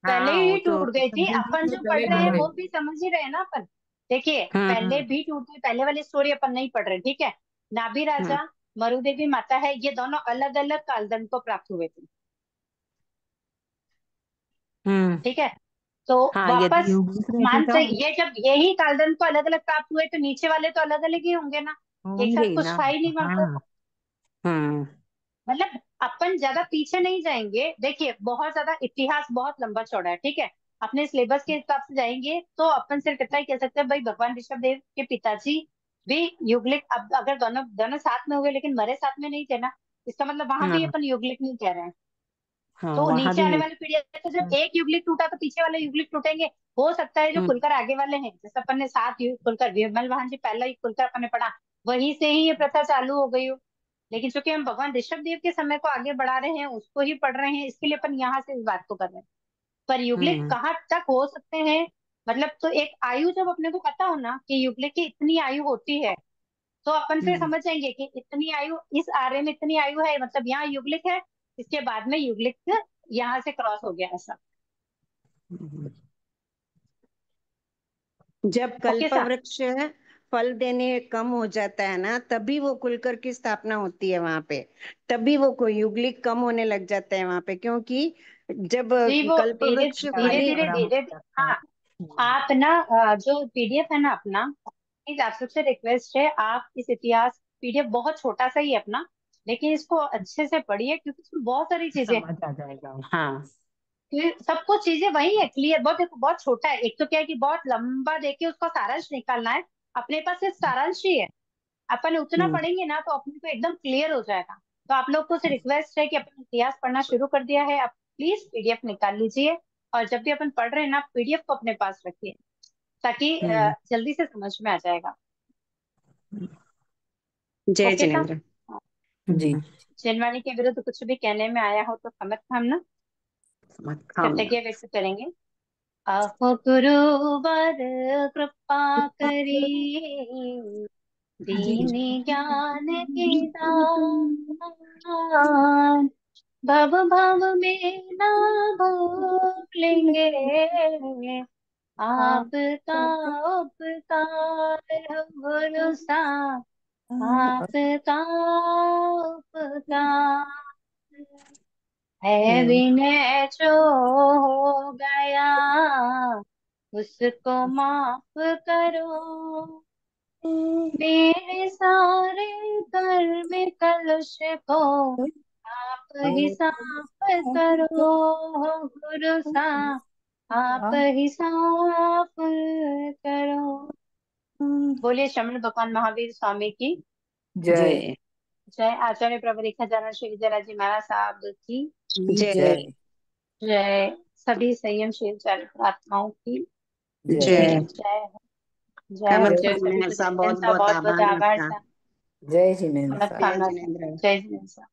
पहले हाँ, वो ही तो टूट गई ऋषभ थी, देव जी अपन की। उससे जो पहले पढ़ ही रहे टूट हैं हाँ। गई। वो भी समझ ही रहे हैं ना अपन। देखिए पहले हम्म। भी टूटी, पहले वाली स्टोरी अपन नहीं पढ़ रहे, ठीक है। नाभि हम्म। राजा, मरुदेवी माता है, ये दोनों अलग अलग कालदंड को प्राप्त हुए थे। हम्म। ठीक है। तो हाँ, यदि वापस योगिक रहते मान तो से ये जब यही कालदंड को अलग अलग प्राप्त हुए तो नीचे वाले तो अलग अलग ही होंगे ना। एक होंगे साथ ही कुछ ना। था ही नहीं वहां पर। हाँ। हम्म। मतलब अपन ज्यादा पीछे नहीं जाएंगे, देखिए बहुत ज्यादा इतिहास बहुत लंबा चौड़ा है, ठीक है। अपने सिलेबस के हिसाब से जाएंगे तो अपन सिर्फ इतना ही कह सकते हैं, भाई भगवान ऋषभ देव के पिताजी भी युगलिक, अब अगर दोनों दोनों साथ में हुए लेकिन मरे साथ में नहीं थे ना, इसका मतलब वहां भी हाँ। अपन युगलिक नहीं कह रहे हैं। हाँ, तो वहां नीचे भी आने यू। वाली पीढ़ी है, तो जब एक युगलिक टूटा तो पीछे वाले युगलिक टूटेंगे। हो सकता है जो हम्म। खुलकर आगे वाले हैं, जैसे अपन ने सात युग खुलकर विमल वाहन जी पहला युग खुलकर अपन ने पढ़ा, वहीं से ही ये प्रथा चालू हो गई हो। लेकिन चूंकि हम भगवान ऋषभ देव के समय को आगे बढ़ा रहे हैं, उसको ही पढ़ रहे हैं, इसके लिए अपन यहाँ से इस बात को कर रहे हैं। पर युगलिक हम्म। कहाँ तक हो सकते हैं, मतलब तो एक आयु जब अपने को पता हो ना कि युगलिक की इतनी आयु होती है, तो अपन फिर हम्म। समझ जाएंगे कि इतनी आयु इस आर्य में इतनी आयु है, मतलब यहाँ युगलिक है, इसके बाद में युगलिक यहाँ से क्रॉस हो गया ऐसा। हम्म। जब ओके कल्प सर। वृक्ष फल देने कम हो जाता है ना, तभी वो कुलकर की स्थापना होती है वहां पे। तभी वो कोई युगलिक कम होने लग जाता है वहां पे, क्योंकि जब जी वो कल्प धीरे वृक्ष धीरे फल ही। धीरे बड़ा हो धीरे जाता है। हाँ। आप ना जो पीडीएफ है ना अपना, प्लीज आप सबसे रिक्वेस्ट है, आप इस इतिहास पीडीएफ बहुत छोटा सा ही है अपना, लेकिन इसको अच्छे से पढ़िए क्योंकि इसमें बहुत सारी चीजें हैं। समझ आ जाएगा। हाँ। सब कुछ चीजें वही है, क्लियर, बहुत देखो बहुत छोटा है। एक तो क्या है कि बहुत लंबा देके उसका सारांश निकालना है, अपने पास सिर्फ सारांश ही है। अपन उतना हम्म। पढ़ेंगे ना तो अपने को एकदम क्लियर हो जाएगा। तो आप लोग को से रिक्वेस्ट है कि अपन इतिहास पढ़ना शुरू कर दिया है, आप प्लीज पीडीएफ निकाल लीजिए, और जब भी अपन पढ़ रहे हैं ना पीडीएफ को अपने पास रखिए, ताकि हम्म। जल्दी से समझ में आ जाएगा। जय ओके था। जिनेन्द्र। जी। जिनवाणी के विरुद्ध कुछ भी कहने में आया हो तो क्षमत थामना, मत खाओ। कृतज्ञ व्यक्त करेंगे। अहो गुरुवर कृपा करी, दीन ज्ञान की दान, भव भव में ना भूलेंगे, आपका उपकार हो गुरु सा, आपका उपकार है, विनय जो हो गया उसको माफ करो, मेरे सारे कर्म कलुष को आप ही साफ करो, गुरु सा आप ही साफ करो। बोलिए श्रमण भगवान महावीर स्वामी की जय। जय जय। आचार्य प्रवरीखा जनरल श्री विजयराज जी महाराज साहब की जय जय। जय। सभी संयमशील चारित्र आत्माओं की जय। जय। जय। जय हो, कमत जय खान सभी ने को, ऐसा जय बहुत जिनेन्द्र साहब, बहुत बहुत बहुत आभार आभार आपका। साहब। जय जिनेन्द्र नमस्कार साहब। जय नमस्कार। जिनेन्द्र। जय जिनेन्द्र साहब।